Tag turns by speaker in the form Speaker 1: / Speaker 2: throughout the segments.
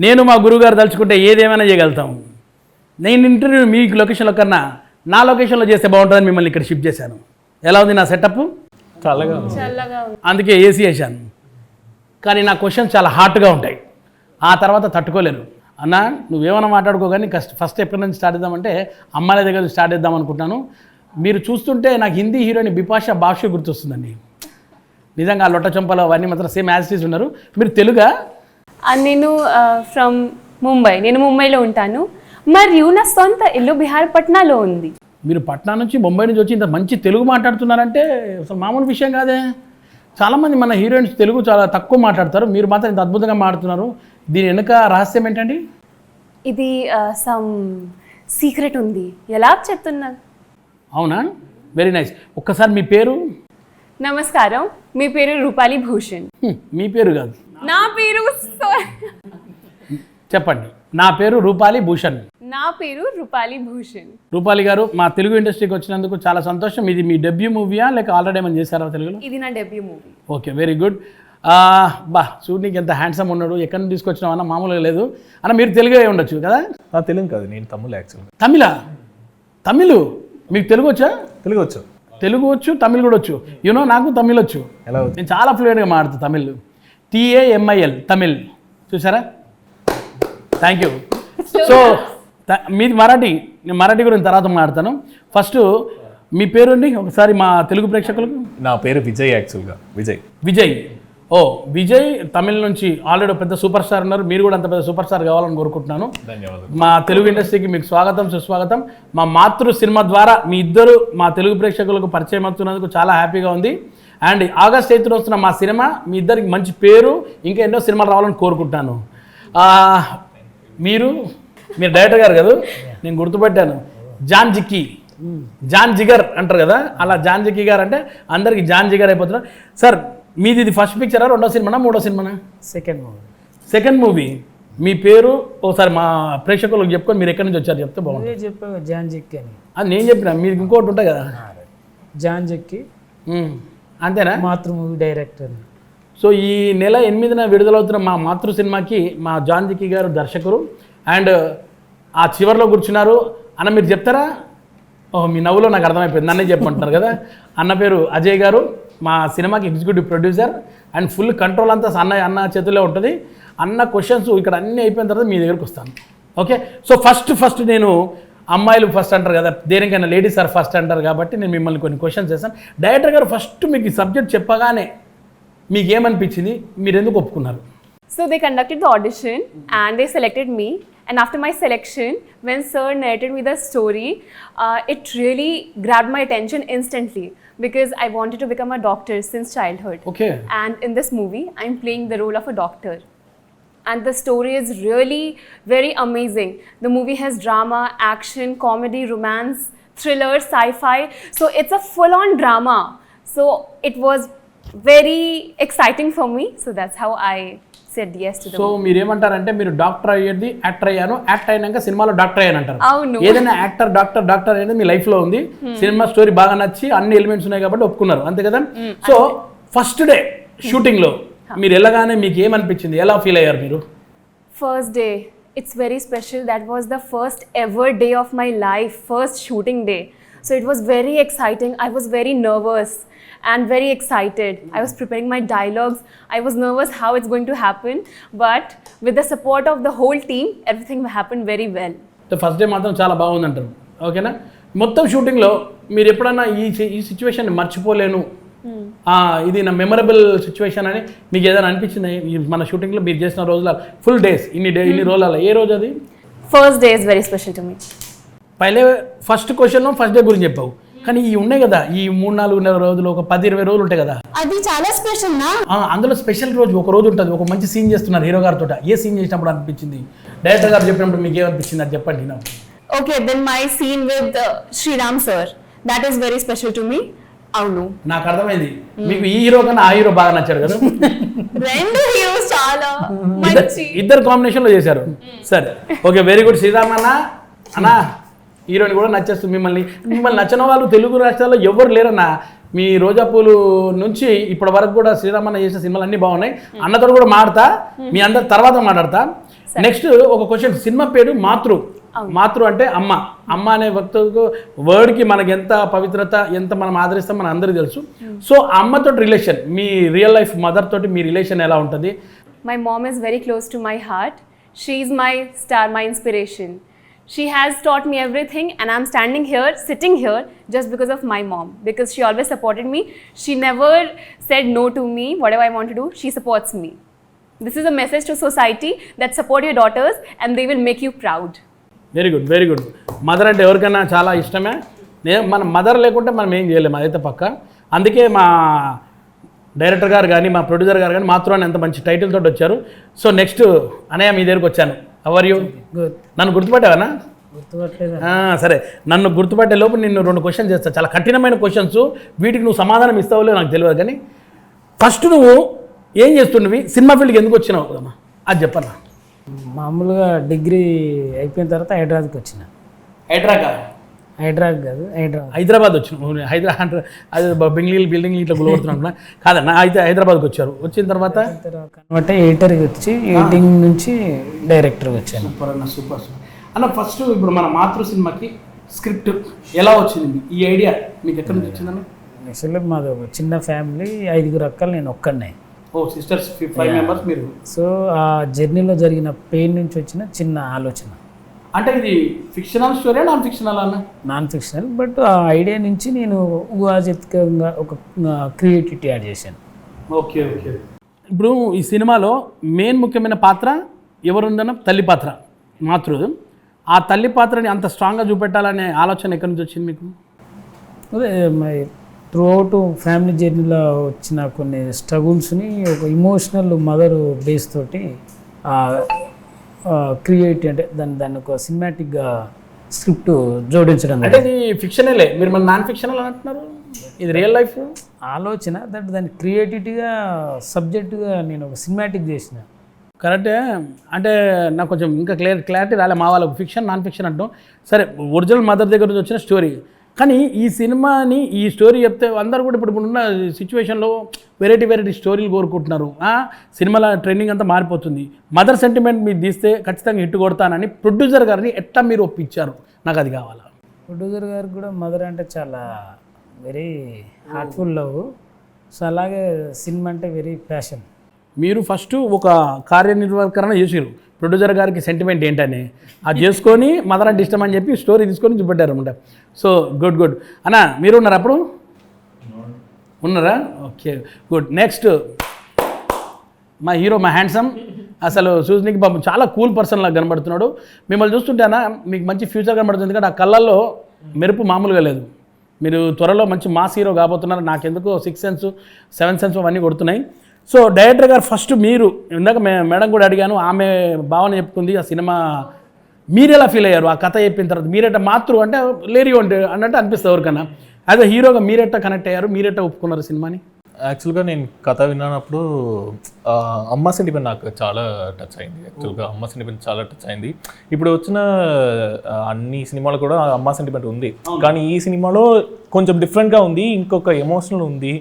Speaker 1: నేను మా గురువుగారు తలుచుకుంటే ఏదేమైనా చేయగలుగుతాం. నేను ఇంటర్వ్యూ మీకు లొకేషన్లో కన్నా నా లొకేషన్లో చేస్తే బాగుంటుందని మిమ్మల్ని ఇక్కడ షిఫ్ట్ చేశాను. ఎలా ఉంది నా సెటప్?
Speaker 2: చల్లగా
Speaker 1: అందుకే ఏసీ వేసాను. కానీ నా క్వశ్చన్స్ చాలా హాట్గా ఉంటాయి. ఆ తర్వాత తట్టుకోలేరు. అన్న నువ్వేమైనా మాట్లాడుకో కానీ ఫస్ట్ ఎక్కడి నుంచి స్టార్ట్ చేద్దామంటే అమ్మాయిల దగ్గర స్టార్ట్ చేద్దాం అనుకుంటున్నాను. మీరు చూస్తుంటే నాకు హిందీ హీరోయిన్ బిపాషా బాషు గుర్తొస్తుందండి. నిజంగా ఆ లొట్ట చంపలు అవన్నీ మాత్రం సేమ్ యాజిటీస్ ఉన్నారు. మీరు తెలుగా?
Speaker 3: నేను ఫ్రమ్ ముంబై. నేను ముంబైలో ఉంటాను. మరియు నా సొంత ఇల్లు బిహారపట్నాలో ఉంది.
Speaker 1: మీరు పట్నా నుంచి ముంబై నుంచి వచ్చి ఇంత మంచి తెలుగు మాట్లాడుతున్నారంటే అసలు మామూలు విషయం కాదే. చాలామంది మన హీరోయిన్స్ తెలుగు చాలా తక్కువ మాట్లాడతారు, మీరు మాత్రం ఇంత అద్భుతంగా మాట్లాడుతున్నారు. దీని వెనుక రహస్యం ఏంటండి?
Speaker 3: ఇది సమ్ సీక్రెట్ ఉంది. ఎలా చెప్తున్నారు?
Speaker 1: అవునా, వెరీ నైస్. ఒక్కసారి మీ పేరు?
Speaker 3: నమస్కారం, మీ పేరు రూపాలి భూషణ్.
Speaker 1: మీ పేరు కాదు,
Speaker 3: నా పేరు
Speaker 1: చెప్పండి. నా పేరు రూపాలి భూషణ్.
Speaker 3: నా పేరు రూపాలి భూషణ్.
Speaker 1: రూపాలి గారు, మా తెలుగు ఇండస్ట్రీకి వచ్చినందుకు చాలా సంతోషం. ఇది మీ డెబ్యూ మూవీయా లేక ఆల్రెడీ ఏమైనా చేశారా తెలుగులో?
Speaker 3: ఇది నా debut movie.
Speaker 1: Okay, very good. చూడనికి ఎంత హ్యాండ్సమ్ ఉన్నాడు. ఎక్కడి నుంచి తీసుకొచ్చినావు అన్న, మామూలుగా లేదు అన్న. మీరు తెలుగే ఉండొచ్చు కదా?
Speaker 2: తెలుగు కాదు, నేను తమిళ యాక్చువల్గా.
Speaker 1: తమిళ మీకు తెలుగు వచ్చా?
Speaker 2: తెలుగు వచ్చు,
Speaker 1: తెలుగు వచ్చు, తమిళ్ కూడా వచ్చు. యూనో నాకు తమిళ్ వచ్చు.
Speaker 2: ఎలా వచ్చు?
Speaker 1: నేను చాలా ఫ్లూయెంట్గా మాట్లాడుతాను తమిళ్. TAMIL తమిళ్, చూసారా? Thank you. సో మీది మరాఠీ. నేను మరాఠీ గురించి తర్వాత మాట్లాడతాను. ఫస్ట్ మీ పేరు అండి ఒకసారి మా తెలుగు ప్రేక్షకులకు.
Speaker 2: నా పేరు విజయ్ యాక్చువల్గా.
Speaker 1: విజయ్. విజయ్ తమిళ నుంచి ఆల్రెడీ పెద్ద సూపర్ స్టార్ ఉన్నారు. మీరు కూడా అంత పెద్ద సూపర్ స్టార్ కావాలని కోరుకుంటున్నాను.
Speaker 2: ధన్యవాదాలు.
Speaker 1: మా తెలుగు ఇండస్ట్రీకి మీకు స్వాగతం, సుస్వాగతం. మా మాతృ సినిమా ద్వారా మీ ఇద్దరు మా తెలుగు ప్రేక్షకులకు పరిచయం అవుతున్నందుకు చాలా హ్యాపీగా ఉంది. అండ్ ఆగస్ట్ 8న వస్తున్న మా సినిమా మీ ఇద్దరికి మంచి పేరు, ఇంకా ఎన్నో సినిమాలు రావాలని కోరుకుంటున్నాను. మీరు డైరెక్టర్ గారు కదా, నేను గుర్తుపెట్టాను. జాన్ జిగర్ అంటారు కదా, అలా జాన్ జిక్కీ గారు అంటే అందరికి జాన్ జిగర్ అయిపోతున్నారు. సార్ మీది ఇది ఫస్ట్ పిక్చరా, రెండో సినిమానా, మూడో సినిమానా? Second movie. మీ పేరు ఒకసారి మా ప్రేక్షకులకు చెప్పుకొని మీరు ఎక్కడి నుంచి వచ్చారు చెప్తే బాగుంటుంది.
Speaker 4: చెప్పావు జాన్ జిక్కీ అని.
Speaker 1: అది నేను చెప్పిన, మీకు ఇంకోటి ఉంటుంది కదా
Speaker 4: జాన్ జిక్కీ,
Speaker 1: అంతేనా?
Speaker 4: మాతృ మూవీ డైరెక్టర్.
Speaker 1: సో ఈ నెల 8న విడుదలవుతున్న మా మాతృ సినిమాకి మా జాన్ జిక్కీ గారు దర్శకుడు. అండ్ ఆ చివరిలో కూర్చున్నారు అన్న. మీరు చెప్తారా? మీ నవ్వులో నాకు అర్థమైపోయింది, నన్నే చెప్పమంటున్నారు కదా. అన్న పేరు అజయ్ గారు, మా సినిమాకి executive producer. And full control అంతా అన్న చేతుల్లో ఉంటుంది. అన్న క్వశ్చన్స్ ఇక్కడ అన్నీ అయిపోయిన తర్వాత మీ దగ్గరకు వస్తాను. ఓకే, సో ఫస్ట్ నేను అమ్మాయిలు ఫస్ట్ అంటారు కదా, దేనికైనా లేడీస్ ఆర్ ఫస్ట్ అంటారు కాబట్టి నేను మిమ్మల్ని కొన్ని క్వశ్చన్స్ చేస్తాను. డైరెక్టర్ గారు ఫస్ట్ మీకు ఈ సబ్జెక్ట్ చెప్పగానే మీకు ఏమనిపించింది, మీరు ఎందుకు ఒప్పుకున్నారు?
Speaker 3: So they conducted the audition and they selected me. And after my selection, when sir narrated me the story, it really grabbed my attention instantly because I wanted to become a doctor since childhood.
Speaker 1: Okay.
Speaker 3: And in this movie, I'm playing the role of a doctor. And the story is really very amazing. The movie has drama, action, comedy, romance, thriller, sci-fi. So it's a full-on drama. So it was very exciting for me. So that's how I said yes to the
Speaker 1: so
Speaker 3: movie.
Speaker 1: మీరు ఏమంటారంటే మీరు doctor అయ్యేది actor అయ్యాను, actor అయినాక సినిమాలో doctor అయ్యాను అంటారు.
Speaker 3: అవును.
Speaker 1: ఏదైనా యాక్టర్ డాక్టర్ అనేది మీ లైఫ్ లో ఉంది. సినిమా స్టోరీ బాగా నచ్చి అన్ని ఎలిమెంట్స్ ఉన్నాయి కాబట్టి ఒప్పుకున్నారు, అంతే కదా? సో ఫస్ట్ డే షూటింగ్ లో మీరు వెళ్ళగానే మీకు ఏమనిపించింది, ఎలా ఫీల్ అయ్యారు మీరు?
Speaker 3: First day, it's very special. That was the first ever day of my life, first shooting day. So it was very exciting. I was very nervous and very excited. I was preparing my dialogues. I was nervous how it's going to happen, but with the support of the whole team, everything happened very well.
Speaker 1: First day మాత్రం చాలా బాగుంది అంటారు, ఓకేనా? మొత్తం షూటింగ్లో మీరు ఎప్పుడన్నా ఈ సిచ్యువేషన్ మర్చిపోలేను, ఇది నా మెమరబుల్ సిచ్యువేషన్ అని మీకు ఏదైనా అనిపించింది? మన షూటింగ్లో మీరు చేసిన రోజుల ఫుల్ డేస్ ఇన్ని రోజుల ఏ రోజు అది?
Speaker 3: First day is very special to me.
Speaker 1: పైలే ఫస్ట్ క్వశ్చన్లో ఫస్ట్ డే గురించి చెప్పావు, కానీ ఈ ఉన్నాయి కదా ఈ 3-4 రోజులు, ఒక 10-20 రోజులు ఉంటాయి కదా,
Speaker 5: అది చాలా స్పెషల్ నా.
Speaker 1: అందులో స్పెషల్ రోజు ఒక రోజు ఉంటుంది, ఒక మంచి సీన్ చేస్తున్నారు హీరో గారితో. ఏ సీన్ చేసినప్పుడు అనిపించింది, డైరెక్టర్ గారు చెప్పినప్పుడు మీకు ఏమనిపించింది అది చెప్పండి నాకు.
Speaker 3: Okay, then my scene with Sriram sir, that is very special to me. అవును,
Speaker 1: నాకు అర్థమైంది మీకు ఈ హీరో కన్నా ఆ హీరో బాగా నచ్చారు కదా.
Speaker 3: రెండు హీరోస్ చాలా మంచి,
Speaker 1: ఇద్దరు కాంబినేషన్ లో చేశారు. సరే, ఓకే, వెరీ గుడ్. శ్రీరామ్ అన్న హీరోని కూడా నచ్చేస్తుంది. మిమ్మల్ని నచ్చిన వాళ్ళు తెలుగు రాష్ట్రాల్లో ఎవరు లేరన్నా. మీ రోజా పూలు నుంచి ఇప్పటి వరకు కూడా శ్రీరామన్న చేసిన సినిమాలు అన్నీ బాగున్నాయి. అన్నతో కూడా మాడతా, మీ అందరి తర్వాత మాట్లాడతా. నెక్స్ట్ ఒక క్వశ్చన్, సినిమా పేరు మాతృ. మాతృ అంటే అమ్మ. అమ్మ అనే వర్డ్కి మనకి ఎంత పవిత్రత, ఎంత మనం ఆదరిస్తాం మన అందరికీ తెలుసు. సో అమ్మతో రిలేషన్, మీ రియల్ లైఫ్ మదర్ తోటి మీ రిలేషన్ ఎలా ఉంటుంది?
Speaker 3: My mom is very close to my heart. She is my star, my inspiration. She has taught me everything, and I'm standing here, sitting here, just because of my mom. Because she always supported me. She never said no to me, whatever I want to do, she supports me. This is a message to society that support your daughters and they will make you proud.
Speaker 1: Very good, very good. Mother అంటే ఎవరికైనా చాలా ఇష్టమే. మన mother లేకుంటే మనం ఏం చేయలేము, అదైతే పక్క. అందుకే మా డైరెక్టర్ గారు కానీ మా ప్రొడ్యూసర్ గారు కానీ మాతృ అని ఎంత మంచి టైటిల్ తోటి వచ్చారు. సో నెక్స్ట్ అనయ్య మీ దగ్గరికి వచ్చాను. How are you?
Speaker 4: గుడ్.
Speaker 1: నన్ను గుర్తుపట్టావనా?
Speaker 4: గుర్తుపట్టలేదు.
Speaker 1: సరే, నన్ను గుర్తుపట్టే లోపు నిన్ను 2 క్వశ్చన్స్ చేస్తా, చాలా కఠినమైన క్వశ్చన్స్. వీటికి నువ్వు సమాధానం ఇస్తావులే నాకు తెలియదు, కానీ ఫస్ట్ నువ్వు ఏం చేస్తుండవి, సినిమా ఫీల్డ్కి ఎందుకు వచ్చినావు కదమ్మా అది చెప్పన్నా.
Speaker 4: మామూలుగా డిగ్రీ అయిపోయిన తర్వాత హైదరాబాద్కి వచ్చిన. హైదరాబాద్ కాదు,
Speaker 1: హైదరాబాద్ వచ్చిన. హైదరాబాద్ అది బిల్డింగ్ ఇట్లా గులగొడుతున్నా కాదన్నా. అయితే హైదరాబాద్కి వచ్చారు. వచ్చిన తర్వాత
Speaker 4: కన్వర్ట్ ఎడిటర్కి వచ్చి ఎడిటింగ్ నుంచి డైరెక్టర్కి వచ్చాను.
Speaker 1: సూపర్ అన్న, సూపర్ సూపర్ అన్న. ఫస్ట్ ఇప్పుడు మన మాతృ సినిమాకి స్క్రిప్ట్ ఎలా వచ్చింది? ఈ ఐడియా మీకు ఎక్కడి నుంచి వచ్చిందన్న?
Speaker 4: యాక్చువల్లీ మాది ఒక చిన్న ఫ్యామిలీ, 5 అక్కలు, నేను ఒక్కడినే.
Speaker 1: ఓ సిస్టర్స్ 5 మెంబర్స్ మీరు.
Speaker 4: సో ఆ జర్నీలో జరిగిన పెయిన్ నుంచి వచ్చిన చిన్న ఆలోచన.
Speaker 1: అంటే ఇది ఫిక్షనల్ స్టోరీ, నాన్ ఫిక్షనల్ అన్న?
Speaker 4: నాన్ ఫిక్షనల్, బట్ ఆ ఐడియా నుంచి నేను ఊహాజనితంగా ఒక క్రియేటివిటీ యాడ్ చేశాను.
Speaker 1: Okay okay. ఇప్పుడు ఈ సినిమాలో మెయిన్ ముఖ్యమైన పాత్ర ఎవరుందన్న? తల్లి పాత్ర, మాతృ. ఆ తల్లి పాత్రని అంత స్ట్రాంగ్గా చూపెట్టాలనే ఆలోచన ఎక్కడి నుంచి వచ్చింది మీకు?
Speaker 4: అదే త్రూ అవుట్ ఫ్యామిలీ జర్నీలో వచ్చిన కొన్ని స్ట్రగుల్స్ని ఒక ఇమోషనల్ మదర్ బేస్ తోటి క్రియేట్ అంటే దాన్ని ఒక సినిమాటిక్గా స్క్రిప్ట్ జోడించడం.
Speaker 1: అంటే ఇది ఫిక్షనలే, మీరు మన నాన్ ఫిక్షనల్ అంటున్నారు, ఇది రియల్ లైఫ్
Speaker 4: ఆలోచన. దాన్ని క్రియేటివిటీగా సబ్జెక్టుగా నేను ఒక సినిమాటిక్ చేసిన.
Speaker 1: కరెక్టే. అంటే నాకు కొంచెం ఇంకా క్లారిటీ రాలే మా వాళ్ళకు. ఫిక్షన్ నాన్ ఫిక్షన్ అంటాం సరే, ఒరిజినల్ మదర్ దగ్గర నుంచి వచ్చిన స్టోరీ. కానీ ఈ సినిమాని ఈ స్టోరీ చెప్తే అందరూ కూడా ఇప్పుడు ఉన్న సిచ్యువేషన్లో వెరైటీ స్టోరీలు కోరుకుంటున్నారు. సినిమాల ట్రెండింగ్ అంతా మారిపోతుంది. మదర్ సెంటిమెంట్ మీరు తీస్తే ఖచ్చితంగా హిట్ కొడతానని ప్రొడ్యూసర్ గారిని ఎట్లా మీరు ఒప్పించారు? నాకు అది కావాలా.
Speaker 4: ప్రొడ్యూసర్ గారికి కూడా మదర్ అంటే చాలా వెరీ హార్ట్ఫుల్ లవ్. సో అలాగే సినిమా అంటే వెరీ ప్యాషన్.
Speaker 1: మీరు ఫస్ట్ ఒక కార్యనిర్వహణ చేసారు, ప్రొడ్యూసర్ గారికి సెంటిమెంట్ ఏంటని అది చేసుకొని మదర్ అంటే ఇష్టం అని చెప్పి స్టోరీ తీసుకొని చూపెట్టారు అనమాట. సో గుడ్ అన్న. మీరు ఉన్నారా అప్పుడు? ఉన్నారా? Okay good. నెక్స్ట్ మా హీరో, మా హ్యాండ్సమ్. అసలు చూసినకి బాబు చాలా కూల్ పర్సన్ లాగా కనబడుతున్నాడు. మిమ్మల్ని చూస్తుంటేనా మీకు మంచి ఫ్యూచర్ కనబడుతుంది, ఎందుకంటే ఆ కళ్ళల్లో మెరుపు మామూలుగా లేదు. మీరు త్వరలో మంచి మాస్ హీరో కాబోతున్నారు. నాకెందుకో 6 సెన్స్ 7 సెన్స్ అవన్నీ కొడుతున్నాయి. సో డైరెక్టర్ గారు ఫస్ట్ మీరు, ఇందాక మేడం కూడా అడిగాను, ఆమె భావన చెప్పుకుంది ఆ సినిమా. మీరు ఎలా ఫీల్ అయ్యారు ఆ కథ చెప్పిన తర్వాత? మీరెట్ట మాతృ అంటే లేరియో అంటే అన్నట్టు అనిపిస్తుంది ఎవరికన్నా. యాజ్ అ హీరోగా మీరెట్ట కనెక్ట్ అయ్యారు, మీరెట్ట ఒప్పుకున్నారు సినిమాని?
Speaker 2: యాక్చువల్గా నేను కథ విన్నప్పుడు అమ్మ సెంటిమెంట్ నాకు చాలా టచ్ అయింది. యాక్చువల్గా అమ్మ సెంటిమెంట్ చాలా టచ్ అయింది. ఇప్పుడు వచ్చిన అన్ని సినిమాలు కూడా అమ్మ సెంటిమెంట్ ఉంది, కానీ ఈ సినిమాలో కొంచెం డిఫరెంట్గా ఉంది, ఇంకొక ఎమోషనల్ ఉంది.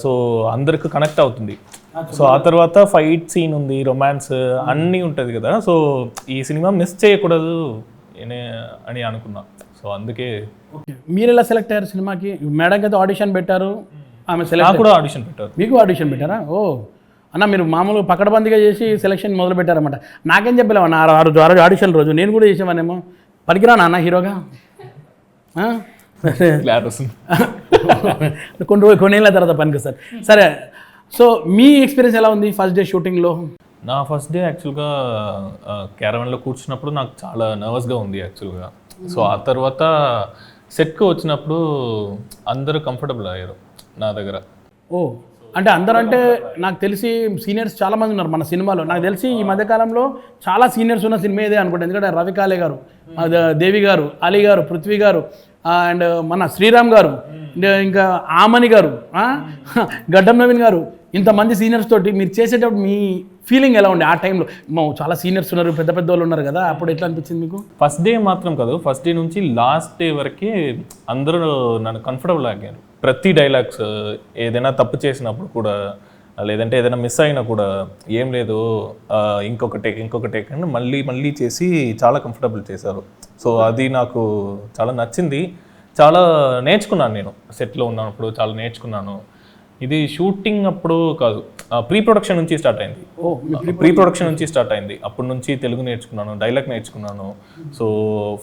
Speaker 2: సో అందరికి కనెక్ట్ అవుతుంది. సో ఆ తర్వాత ఫైట్ సీన్ ఉంది, రొమాన్స్ అన్నీ ఉంటుంది కదా. సో ఈ సినిమా మిస్ చేయకూడదు అని అనుకున్నా. సో అందుకే.
Speaker 1: మీరు ఎలా సెలెక్ట్ అయ్యారు సినిమాకి? మేడంకి అయితే ఆడిషన్ పెట్టారు, ఆమె సెలెక్ట్
Speaker 2: కూడా ఆడిషన్ పెట్టారు.
Speaker 1: మీకు ఆడిషన్ పెట్టారా? ఓ అన్న, మీరు మామూలుగా పకడ్బందీగా చేసి సెలెక్షన్ మొదలు పెట్టారన్నమాట. నాకేం చెప్పలేము అన్న, ఆ రోజు ఆడిషన్ రోజు నేను కూడా చేసేవానేమో. పనికిరానా అన్న హీరోగా? కొన్నేళ్ళ తర్వాత పనికిస్తారు. సరే, సో మీ ఎక్స్పీరియన్స్ ఎలా ఉంది ఫస్ట్ డే షూటింగ్లో?
Speaker 2: నా ఫస్ట్ డే యాక్చువల్గా క్యారవన్లో కూర్చున్నప్పుడు నాకు చాలా నర్వస్గా ఉంది యాక్చువల్గా. సో ఆ తర్వాత సెట్కి వచ్చినప్పుడు అందరూ కంఫర్టబుల్ అయ్యారు నా దగ్గర.
Speaker 1: ఓ అంటే అందరూ అంటే నాకు తెలిసి సీనియర్స్ చాలామంది ఉన్నారు మన సినిమాలో. నాకు తెలిసి ఈ మధ్యకాలంలో చాలా సీనియర్స్ ఉన్న సినిమా ఇదే అనుకుంటా. ఎందుకంటే రవి కాలే గారు, దేవి గారు, అలీ గారు, పృథ్వీ గారు, అండ్ మన శ్రీరామ్ గారు, ఇంకా ఆమని గారు, గడ్డం నవీన్ గారు, ఇంతమంది సీనియర్స్ తోటి మీరు చేసేటప్పుడు మీ ఫీలింగ్ ఎలా ఉండే ఆ టైంలో? చాలా సీనియర్స్ ఉన్నారు, పెద్ద పెద్ద వాళ్ళు ఉన్నారు కదా, అప్పుడు ఎట్లా అనిపించింది మీకు?
Speaker 2: ఫస్ట్ డే మాత్రం కాదు, ఫస్ట్ డే నుంచి లాస్ట్ డే వరకు అందరూ నన్ను కంఫర్టబుల్ ఆగారు. ప్రతి డైలాగ్స్ ఏదైనా తప్పు చేసినప్పుడు కూడా, లేదంటే ఏదైనా మిస్ అయినా కూడా ఏం లేదు ఇంకొక టేక్ అని మళ్ళీ చేసి చాలా కంఫర్టబుల్ చేశారు. సో అది నాకు చాలా నచ్చింది. చాలా నేర్చుకున్నాను నేను సెట్లో ఉన్నప్పుడు, చాలా నేర్చుకున్నాను. ఇది షూటింగ్ అప్పుడు కాదు, ప్రీ ప్రొడక్షన్ నుంచి స్టార్ట్ అయింది. ప్రీ ప్రొడక్షన్ నుంచి స్టార్ట్ అయింది. అప్పటి నుంచి తెలుగు నేర్చుకున్నాను, డైలాగ్ నేర్చుకున్నాను. సో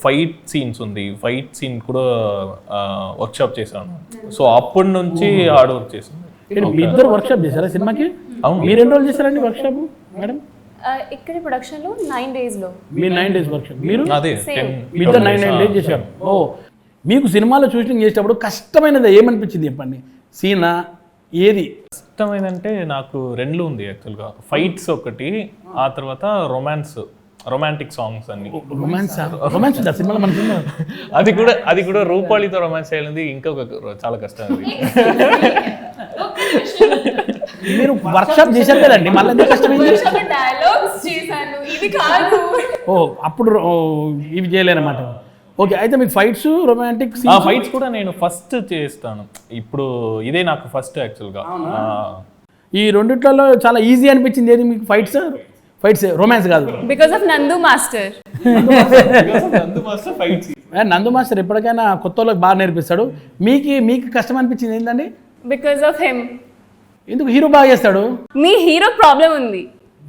Speaker 2: ఫైట్ సీన్స్ ఉంది, ఫైట్ సీన్ కూడా వర్క్షాప్ చేశాను. సో అప్పటి నుంచి హార్డ్ వర్క్ చేశాను.
Speaker 1: మీ ఇద్దరు వర్క్షాప్ చేశారా సినిమాకి?
Speaker 2: అవును.
Speaker 1: మీరు ఎన్ని రోజులు చేశారండి వర్క్షాప్ మేడం?
Speaker 3: ఇక్కడ ప్రొడక్షన్లో 9 daysలో.
Speaker 1: మీరు 9 days వర్క్షాప్, మీరు
Speaker 2: అదే
Speaker 1: మీ ఇద్దరు 9 days చేశారు. ఓ, మీకు సినిమాలో షూటింగ్ చేసేటప్పుడు కష్టమైనది ఏమనిపించింది చెప్పండి? సీనా ఏది
Speaker 2: ఇష్టమైందంటే నాకు రెండు ఉంది యాక్చువల్గా. ఫైట్స్ ఒకటి, ఆ తర్వాత రొమాంటిక్ సాంగ్స్ అన్ని.
Speaker 1: రొమాన్స్ సినిమాలో మన సినిమా
Speaker 2: అది కూడా రూపాలితో రొమాన్స్ చేయాలి, ఇంకొక చాలా కష్టం అది.
Speaker 1: మీరు వర్క్షాప్ చేశారు కదండి, మళ్ళీ ఎంత కష్టమైంది?
Speaker 3: డైలాగ్స్ చేశాను, ఇది కాదు.
Speaker 1: ఓ, అప్పుడు ఇవి చేయలేనమాట. ఓకే, అయితే మీకు ఫైట్స్, రొమాంటిక్
Speaker 2: ఫైట్స్ కూడా నేను ఫస్ట్ చేస్తాను. ఇప్పుడు ఇదే నాకు ఫస్ట్ యాక్చువల్గా.
Speaker 1: ఈ రెండిట్లలో చాలా ఈజీ అనిపించింది ఏది మీకు? ఫైట్స్ రొమాన్స్ కాదు?
Speaker 3: బికాస్ ఆఫ్ నందు మాస్టర్.
Speaker 1: నందు మాస్టర్ ఎప్పటికైనా కొత్త వాళ్ళకి బాగా నేర్పిస్తాడు. మీకు కష్టం అనిపించింది ఏంటండి?
Speaker 3: Because of him.
Speaker 1: ఎందుకు? హీరో బాగా చేస్తాడు.
Speaker 3: మీ హీరో ప్రాబ్లం ఉంది.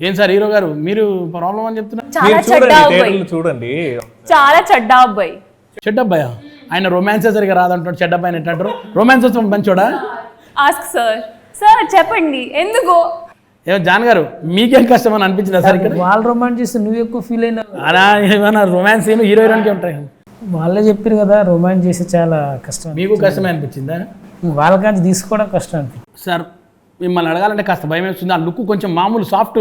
Speaker 1: ఏం సార్ హీరో గారు, మీరు ప్రాబ్లం అని చెప్తున్నారు?
Speaker 3: చాలా చెడ్డ అబ్బాయి,
Speaker 2: చూడండి,
Speaker 3: చాలా చెడ్డ అబ్బాయి.
Speaker 1: చెడ్డ అబ్బాయా? ఆయన రొమాన్సే సరిగా రాదంటాడు, చెడ్డ అబ్బాయి ఎట్లంటారు? రొమాన్స్ వస్తే మంచోడా?
Speaker 3: ఆస్క్ సార్ చెప్పండి ఎందుకు?
Speaker 1: ఏమో జాన్ గారు, మీకేం కష్టం అని అనిపించిందా సార్ ఇక్కడ?
Speaker 4: వాళ్ళు రొమాన్స్ చేస్తే నువ్వు ఎక్కువ ఫీల్ అయినా
Speaker 1: అలా ఏమైనా రొమాన్స్ ఏమో హీరో హీరోయిన్కి ఉంటాయి.
Speaker 4: వాళ్ళే చెప్పారు కదా రొమాన్స్ చేస్తే చాలా కష్టం.
Speaker 1: మీకు కష్టమే అనిపించిందా?
Speaker 4: వాళ్ళకాంచి తీసుకోవడం కష్టం అనిపించింది.
Speaker 1: సార్ మిమ్మల్ని అడగాలంటే కాస్త భయం వేస్తుంది. ఆ లుక్ కొంచెం మామూలు సాఫ్ట్,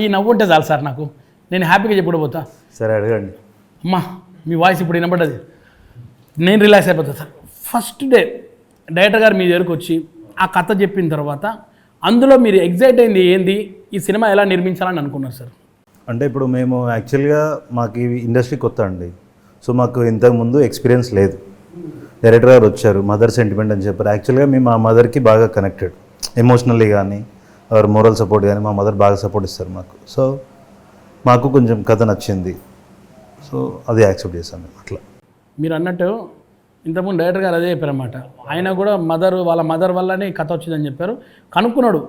Speaker 1: ఈ నవ్వు ఉంటే చాలు సార్, నాకు నేను హ్యాపీగా చెప్పుకోబోతా.
Speaker 5: సరే అడగండి.
Speaker 1: అమ్మా మీ వాయిస్ ఇప్పుడు వినబడ్డది, నేను రిలాక్స్ అయిపోతా సార్. ఫస్ట్ డే డైరెక్టర్ గారు మీ దగ్గరకు వచ్చి ఆ కథ చెప్పిన తర్వాత అందులో మీరు ఎగ్జైట్ అయింది ఏంది? ఈ సినిమా ఎలా నిర్మించాలని అనుకున్నారు సార్?
Speaker 5: అంటే ఇప్పుడు మేము యాక్చువల్గా మాకు ఈ ఇండస్ట్రీ కొత్త అండి. సో మాకు ఇంతకుముందు ఎక్స్పీరియన్స్ లేదు. డైరెక్టర్ గారు వచ్చారు, మదర్ సెంటిమెంట్ అని చెప్పారు. యాక్చువల్గా మేము మా మదర్కి బాగా కనెక్టెడ్, ఎమోషనల్లీ కానీ ఆర్ మోరల్ సపోర్ట్ కానీ మా మదర్ బాగా సపోర్ట్ ఇస్తారు మాకు. సో మాకు కొంచెం కథ నచ్చింది, సో అది యాక్సెప్ట్ చేశాను. అట్లా
Speaker 1: మీరు అన్నట్టు ఇంతకుముందు డైరెక్టర్ గారు అదే చెప్పారన్నమాట. ఆయన కూడా వాళ్ళ మదర్ వల్లనే కథ వచ్చిందని చెప్పారు. కనుక్కున్నాడు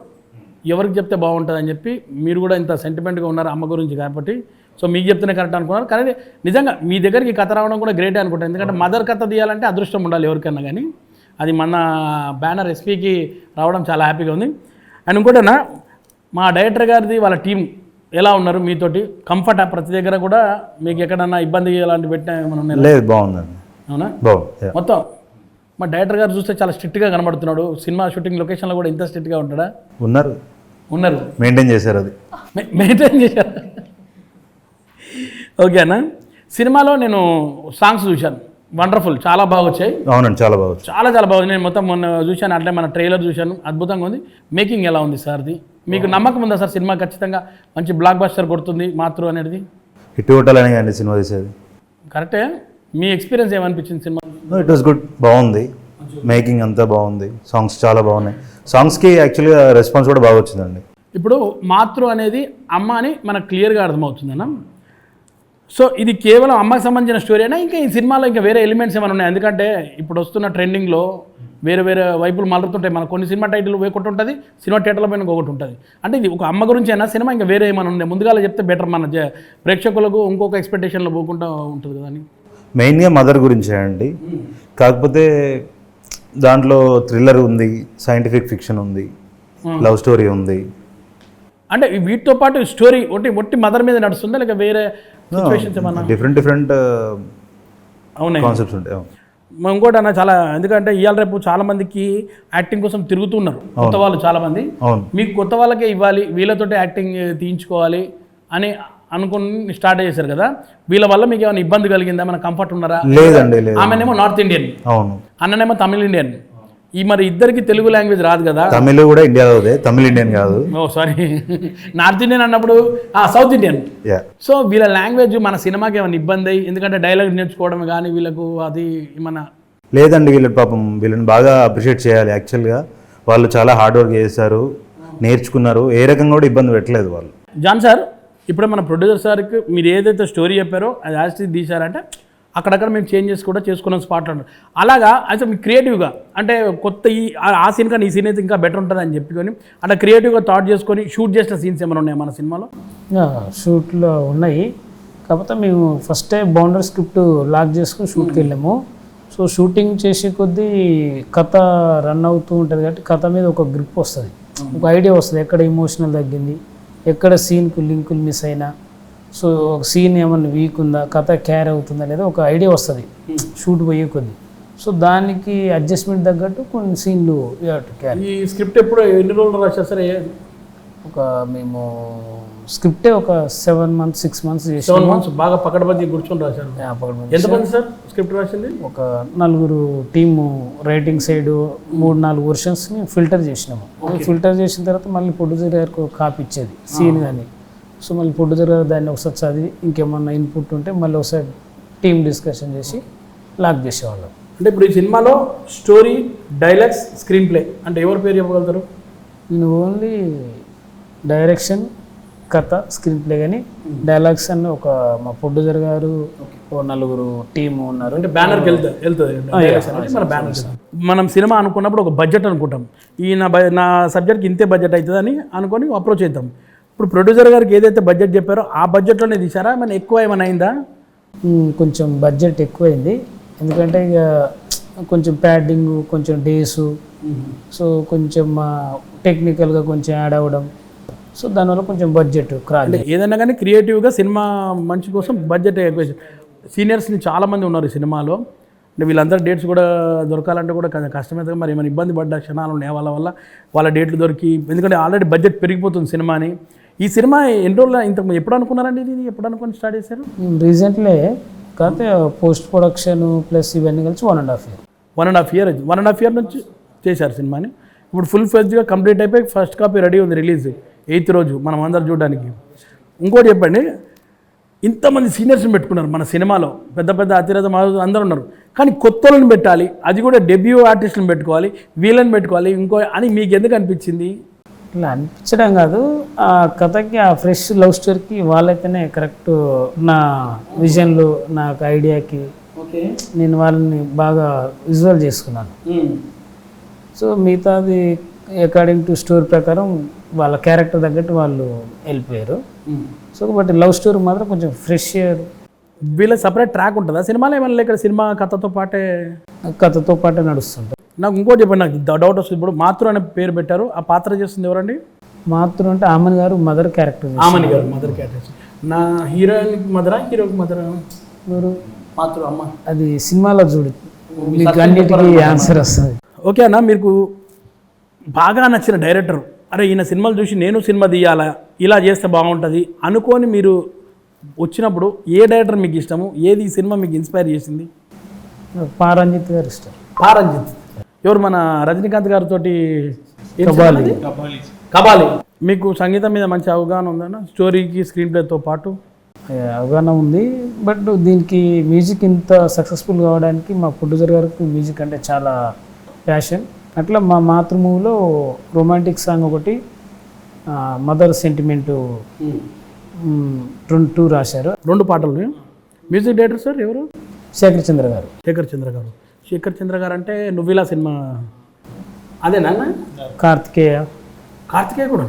Speaker 1: ఎవరికి చెప్తే బాగుంటుందని చెప్పి. మీరు కూడా ఇంత సెంటిమెంట్గా ఉన్నారు అమ్మ గురించి కాబట్టి, సో మీకు చెప్తేనే కరెక్ట్ అనుకున్నారు. కానీ నిజంగా మీ దగ్గరికి కథ రావడం కూడా గ్రేటే అనుకుంటాను. ఎందుకంటే మదర్ కథ తీయాలంటే అదృష్టం ఉండాలి ఎవరికైనా కానీ. అది మన బ్యానర్ ఎస్పీకి రావడం చాలా హ్యాపీగా ఉంది. అండ్ ఇంకోటేనా, మా డైరెక్టర్ గారిది వాళ్ళ టీం ఎలా ఉన్నారు మీతోటి? కంఫర్ట్ ప్రతి దగ్గర కూడా మీకు ఎక్కడన్నా ఇబ్బంది అలాంటి పెట్టినా ఏమైనా ఉన్నాయి?
Speaker 5: లేదు, బాగుందండి.
Speaker 1: అవునా?
Speaker 5: బాగుంది.
Speaker 1: మొత్తం మా డైరెక్టర్ గారు చూస్తే చాలా స్ట్రిక్ట్గా కనబడుతున్నాడు. సినిమా షూటింగ్ లొకేషన్లో కూడా ఇంత స్ట్రిక్ట్గా ఉంటాడా? ఉన్నారు,
Speaker 5: మెయింటైన్ చేశారు, అది
Speaker 1: మెయింటైన్ చేశారు. ఓకే అన్న, సినిమాలో నేను సాంగ్స్ చూశాను, వండర్ఫుల్, చాలా బాగా వచ్చాయి.
Speaker 5: అవునండి, చాలా బాగా వచ్చాయి.
Speaker 1: చాలా బాగుంది. నేను మొత్తం మొన్న చూశాను, అట్లే మన ట్రైలర్ చూశాను, అద్భుతంగా ఉంది. మేకింగ్ ఎలా ఉంది సార్ది? మీకు నమ్మకం ఉందా సార్ సినిమా ఖచ్చితంగా మంచి బ్లాక్ బస్టర్ కొడుతుంది మాతృ అనేది?
Speaker 5: హిట్ కొట్టాలని అండి సినిమా తీసేది.
Speaker 1: కరెక్టే. మీ ఎక్స్పీరియన్స్ ఏమనిపించింది సినిమా?
Speaker 5: ఇట్ వాస్ గుడ్, బాగుంది. మేకింగ్ అంతా బాగుంది, సాంగ్స్ చాలా బాగున్నాయి. సాంగ్స్కి యాక్చువల్గా రెస్పాన్స్ కూడా బాగా వచ్చిందండి.
Speaker 1: ఇప్పుడు మాతృ అనేది అమ్మ అని మనకు క్లియర్గా అర్థమవుతుందన్న. సో ఇది కేవలం అమ్మకి సంబంధించిన స్టోరీ అయినా ఇంకా ఈ సినిమాలో ఇంకా వేరే ఎలిమెంట్స్ ఏమైనా ఉన్నాయి? ఎందుకంటే ఇప్పుడు వస్తున్న ట్రెండింగ్లో వేరే వైపులు మలుతుంటాయి. మన కొన్ని సినిమా టైటిల్ ఒకటి ఉంటుంది, సినిమా థియేటర్ల పైన ఒకటి ఉంటుంది. అంటే ఇది ఒక అమ్మ గురించి అయినా సినిమా ఇంకా వేరే ఏమైనా ఉన్నాయి? ముందుగా చెప్తే బెటర్, మన ప్రేక్షకులకు ఇంకొక ఎక్స్పెక్టేషన్లో పోకుండా ఉంటుంది కదా అని.
Speaker 5: మెయిన్గా మదర్ గురించే అండి. కాకపోతే దాంట్లో థ్రిల్లర్ ఉంది, సైంటిఫిక్ ఫిక్షన్ ఉంది, లవ్ స్టోరీ ఉంది.
Speaker 1: అంటే వీటితో పాటు స్టోరీ ఒట్టి మదర్ మీద నడుస్తుందా లేక వేరే సిచ్యువేషన్స్ ఏమన్నా?
Speaker 5: డిఫరెంట్
Speaker 1: అవునాయి,
Speaker 5: కాన్సెప్ట్స్ ఉంటాయి.
Speaker 1: ఇంకోటి అన్న చాలా, ఎందుకంటే ఇవాళ రేపు చాలా మందికి యాక్టింగ్ కోసం తిరుగుతున్నారు కొత్త వాళ్ళు చాలామంది. మీకు కొత్త వాళ్ళకే ఇవ్వాలి, వీళ్ళతోటి యాక్టింగ్ తీయించుకోవాలి అని అనుకుని స్టార్ట్ చేశారు కదా, వీళ్ళ వల్ల మీకు ఏమైనా ఇబ్బంది కలిగిందా? మన కంఫర్ట్ ఉన్నారా?
Speaker 5: లేదండి, లేదు.
Speaker 1: ఆమెనేమో నార్త్ ఇండియన్,
Speaker 5: అవును,
Speaker 1: అన్ననేమో తమిళ ఇండియన్. ఈ మరి ఇద్దరికి తెలుగు లాంగ్వేజ్ రాదు కదా.
Speaker 5: తమిళ్ కూడా ఇండియాలోదే, తమిళ్ ఇండియన్ కాదు.
Speaker 1: ఓ సారీ, నార్త్ ఇండియన్ అన్నప్పుడు సౌత్ ఇండియన్.
Speaker 5: యా,
Speaker 1: సో వీళ్ళ లాంగ్వేజ్ మన సినిమాకి ఏమైనా ఇబ్బంది అయ్యి, ఎందుకంటే డైలాగ్ నేర్చుకోవడం కానీ వీళ్ళకు అది ఏమన్నా?
Speaker 5: లేదండి, వీళ్ళు పాపం వీళ్ళని బాగా అప్రిషియేట్ చేయాలి. యాక్చువల్గా వాళ్ళు చాలా హార్డ్ వర్క్ చేశారు, నేర్చుకున్నారు, ఏ రకంగా కూడా ఇబ్బంది పెట్టలేదు వాళ్ళు.
Speaker 1: జాన్ సార్, ఇప్పుడు మన ప్రొడ్యూసర్ సార్కి మీరు ఏదైతే స్టోరీ చెప్పారో అది యాజ్ తీశారంటే అక్కడక్కడ మేము చేంజెస్ కూడా చేసుకున్నాం స్పాట్లో. అలాగా అయితే మీకు క్రియేటివ్గా అంటే కొత్త ఆ సీన్ కానీ ఈ సీన్ అయితే ఇంకా బెటర్ ఉంటుంది అని చెప్పుకొని అట్లా క్రియేటివ్గా థాట్ చేసుకొని షూట్ చేసిన సీన్స్ ఏమైనా ఉన్నాయా మన సినిమాలో?
Speaker 4: షూట్లో ఉన్నాయి, కాకపోతే మేము ఫస్ట్ బౌండరీ స్క్రిప్ట్ లాక్ చేసుకుని షూట్కి వెళ్ళాము. సో షూటింగ్ చేసే కొద్దీ కథ రన్ అవుతూ ఉంటుంది కాబట్టి కథ మీద ఒక గ్రిప్ వస్తుంది, ఒక ఐడియా వస్తుంది, ఎక్కడ ఎమోషనల్ తగ్గింది, ఎక్కడ సీన్కు లింకులు మిస్ అయినా, సో ఒక సీన్ ఏమన్నా వీక్ ఉందా, కథ క్యారీ అవుతుందా లేదా ఒక ఐడియా వస్తుంది షూట్ పోయే కొద్దీ. సో దానికి అడ్జస్ట్మెంట్ తగ్గట్టు కొన్ని సీన్లు క్యారీ.
Speaker 1: ఈ స్క్రిప్ట్ ఎప్పుడు ఎన్ని రోజులు రాశారు సార్?
Speaker 4: ఒక మేము స్క్రిప్టే ఒక 7 months 6 months
Speaker 1: 7 months బాగా పకడ్బందీ కూర్చొని రాశారు. ఎంతమంది సార్ స్క్రిప్ట్ రాసింది?
Speaker 4: ఒక 4 టీము రైటింగ్ సైడ్ 3-4 వర్షన్స్ని ఫిల్టర్ చేసినాము. ఫిల్టర్ చేసిన తర్వాత మళ్ళీ ప్రొడ్యూసర్ గారికి ఒక కాపీ ఇచ్చేది సీన్ కానీ. సో మళ్ళీ ప్రొడ్యూసర్ గారు దాన్ని ఒకసారి చదివి ఇంకేమన్నా ఇన్పుట్ ఉంటే మళ్ళీ ఒకసారి టీమ్ డిస్కషన్ చేసి లాక్ చేసేవాళ్ళం.
Speaker 1: అంటే ఇప్పుడు ఈ సినిమాలో స్టోరీ, డైలాగ్స్, స్క్రీన్ ప్లే అంటే ఎవరి పేరు చెప్పగలుగుతారు?
Speaker 4: నేను ఓన్లీ డైరెక్షన్, కథ, స్క్రీన్ ప్లే కానీ డైలాగ్స్ అన్న ఒక మా ప్రొడ్యూసర్ గారు, ఓ 4 టీము ఉన్నారు.
Speaker 1: అంటే బ్యానర్కి వెళ్తుంది మన బ్యానర్. మనం సినిమా అనుకున్నప్పుడు ఒక బడ్జెట్ అనుకుంటాం, ఈ నా సబ్జెక్ట్కి ఇంతే బడ్జెట్ అవుతుందని అనుకొని అప్రోచ్ అవుతాం. ఇప్పుడు ప్రొడ్యూసర్ గారికి ఏదైతే బడ్జెట్ చెప్పారో ఆ బడ్జెట్లోనే తీసారా, మన ఎక్కువ ఏమైనా అయిందా?
Speaker 4: కొంచెం బడ్జెట్ ఎక్కువైంది, ఎందుకంటే ఇక కొంచెం ప్యాడింగ్, కొంచెం డేసు, సో కొంచెం టెక్నికల్గా కొంచెం యాడ్ అవ్వడం, సో దానివల్ల కొంచెం బడ్జెట్
Speaker 1: అంటే ఏదైనా కానీ క్రియేటివ్గా సినిమా మంచి కోసం బడ్జెట్ ఎక్కువ. సీనియర్స్ని చాలామంది ఉన్నారు ఈ సినిమాలో, అంటే వీళ్ళందరూ డేట్స్ కూడా దొరకాలంటే కూడా కష్టమైతే. మరి ఏమైనా ఇబ్బంది పడ్డ క్షణాలు ఉన్నాయి వాళ్ళ డేట్లు దొరికి, ఎందుకంటే ఆల్రెడీ బడ్జెట్ పెరిగిపోతుంది సినిమాని. ఈ సినిమా ఎన్ని రోజులు ఇంతకు ఎప్పుడు అనుకున్నారండి? ఇది ఎప్పుడు అనుకుని స్టార్ట్ చేశారు?
Speaker 4: రీసెంట్లీ, కాకపోతే పోస్ట్ ప్రొడక్షన్ ప్లస్ ఇవన్నీ కలిసి 1.5 year.
Speaker 1: 1.5 year 1.5 year నుంచి చేశారు సినిమాని. ఇప్పుడు ఫుల్ ఫ్లెడ్జ్గా కంప్లీట్ అయిపోయి ఫస్ట్ కాపీ రెడీ ఉంది, రిలీజ్ 8th రోజు మనం అందరు చూడడానికి. ఇంకోటి చెప్పండి, ఇంతమంది సీనియర్స్ని పెట్టుకున్నారు మన సినిమాలో, పెద్ద పెద్ద అతిరథ అందరూ ఉన్నారు, కానీ కొత్త వాళ్ళని పెట్టాలి, అది కూడా డెబ్యూ ఆర్టిస్టులను పెట్టుకోవాలి, వీళ్ళని పెట్టుకోవాలి ఇంకో అని మీకు ఎందుకు అనిపించింది?
Speaker 4: ఇట్లా అనిపించడం కాదు, ఆ కథకి ఆ ఫ్రెష్ లవ్ స్టోరీకి వాళ్ళైతేనే కరెక్ట్. నా విజన్లో, నాకు ఐడియాకి నేను వాళ్ళని బాగా విజువల్ చేసుకున్నాను. సో మిగతాది అకార్డింగ్ టు స్టోరీ ప్రకారం వాళ్ళ క్యారెక్టర్ తగ్గట్టు వాళ్ళు వెళ్ళిపోయారు. సో బట్ లవ్ స్టోరీ మాత్రం కొంచెం ఫ్రెష్.
Speaker 1: వీళ్ళ సపరేట్ ట్రాక్ ఉంటుందా సినిమాలో ఏమన్నా? ఇక్కడ సినిమా కథతో పాటే
Speaker 4: నడుస్తుంటారు.
Speaker 1: నాకు ఇంకోటి చెప్పండి, నాకు డౌట్ వస్తుంది. ఇప్పుడు మాతృ అనే పేరు పెట్టారు, ఆ పాత్ర చేస్తుంది ఎవరండి?
Speaker 4: మాతృ అంటే Amani garu mother character.
Speaker 1: Aamani garu mother character. నా హీరోయిన్ మదరా, హీరోకి మదరా? మాతృ అమ్మ.
Speaker 4: అది సినిమాలో చూడు, మీకు అన్నిటికీ ఆన్సర్ వస్తుంది.
Speaker 1: ఓకే అన్న, మీకు బాగా నచ్చిన డైరెక్టర్, అరే ఈయన సినిమాలు చూసి నేను సినిమా తీయాలా, ఇలా చేస్తే బాగుంటుంది అనుకొని మీరు వచ్చినప్పుడు ఏ డైరెక్టర్ మీకు ఇష్టము? ఏది ఈ సినిమా మీకు ఇన్స్పైర్ చేసింది?
Speaker 4: పారంజిత్ గారు ఇష్టం.
Speaker 1: పారంజిత్ ఎవరు? మన రజనీకాంత్ గారితో కబాలి. మీకు సంగీతం మీద మంచి అవగాహన ఉందన్న? స్టోరీకి, స్క్రీన్ ప్లేతో పాటు
Speaker 4: అవగాహన ఉంది, బట్ దీనికి మ్యూజిక్ ఇంత సక్సెస్ఫుల్ కావడానికి మా ప్రొడ్యూసర్ గారికి మ్యూజిక్ అంటే చాలా ప్యాషన్. అట్లా మా మాతృ మూవీలో రొమాంటిక్ సాంగ్ ఒకటి, మదర్ సెంటిమెంటు 2 రాశారు.
Speaker 1: 2 పాటలు. మ్యూజిక్ డైరెక్టర్ సార్ ఎవరు?
Speaker 4: శేఖర్ చంద్ర గారు. శేఖర్ చంద్ర గారు
Speaker 1: అంటే నువ్విలా సినిమా అదేనా?
Speaker 4: కార్తికేయ
Speaker 1: కూడా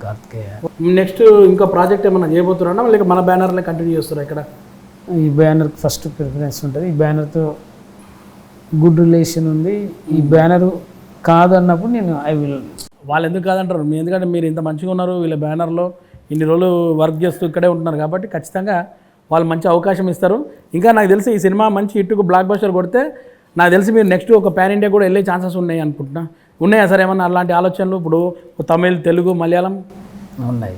Speaker 4: కార్తికేయ.
Speaker 1: నెక్స్ట్ ఇంకో ప్రాజెక్ట్ ఏమన్నా చేయబోతున్నారా, లేక మన బ్యానర్లో కంటిన్యూ చేస్తారా? ఇక్కడ
Speaker 4: ఈ బ్యానర్కి ఫస్ట్ ప్రిఫరెన్స్ ఉంటుంది. ఈ బ్యానర్తో గుడ్ రిలేషన్ ఉంది. ఈ బ్యానర్ కాదన్నప్పుడు నేను
Speaker 1: వాళ్ళు ఎందుకు కాదంటారు? ఎందుకంటే మీరు ఇంత మంచిగా ఉన్నారు, వీళ్ళ బ్యానర్లో ఇన్ని రోజులు వర్క్ చేస్తూ ఇక్కడే ఉంటున్నారు కాబట్టి ఖచ్చితంగా వాళ్ళు మంచి అవకాశం ఇస్తారు. ఇంకా నాకు తెలిసి ఈ సినిమా మంచి హిట్కు బ్లాక్ బస్టర్ కొడితే నాకు తెలిసి మీరు నెక్స్ట్ ఒక పాన్ ఇండియా కూడా వెళ్ళే ఛాన్సెస్ ఉన్నాయి అనుకుంటున్నా. ఉన్నాయా సార్ ఏమన్నా అలాంటి ఆలోచనలు? ఇప్పుడు తమిళ్, తెలుగు, మలయాళం
Speaker 4: ఉన్నాయి.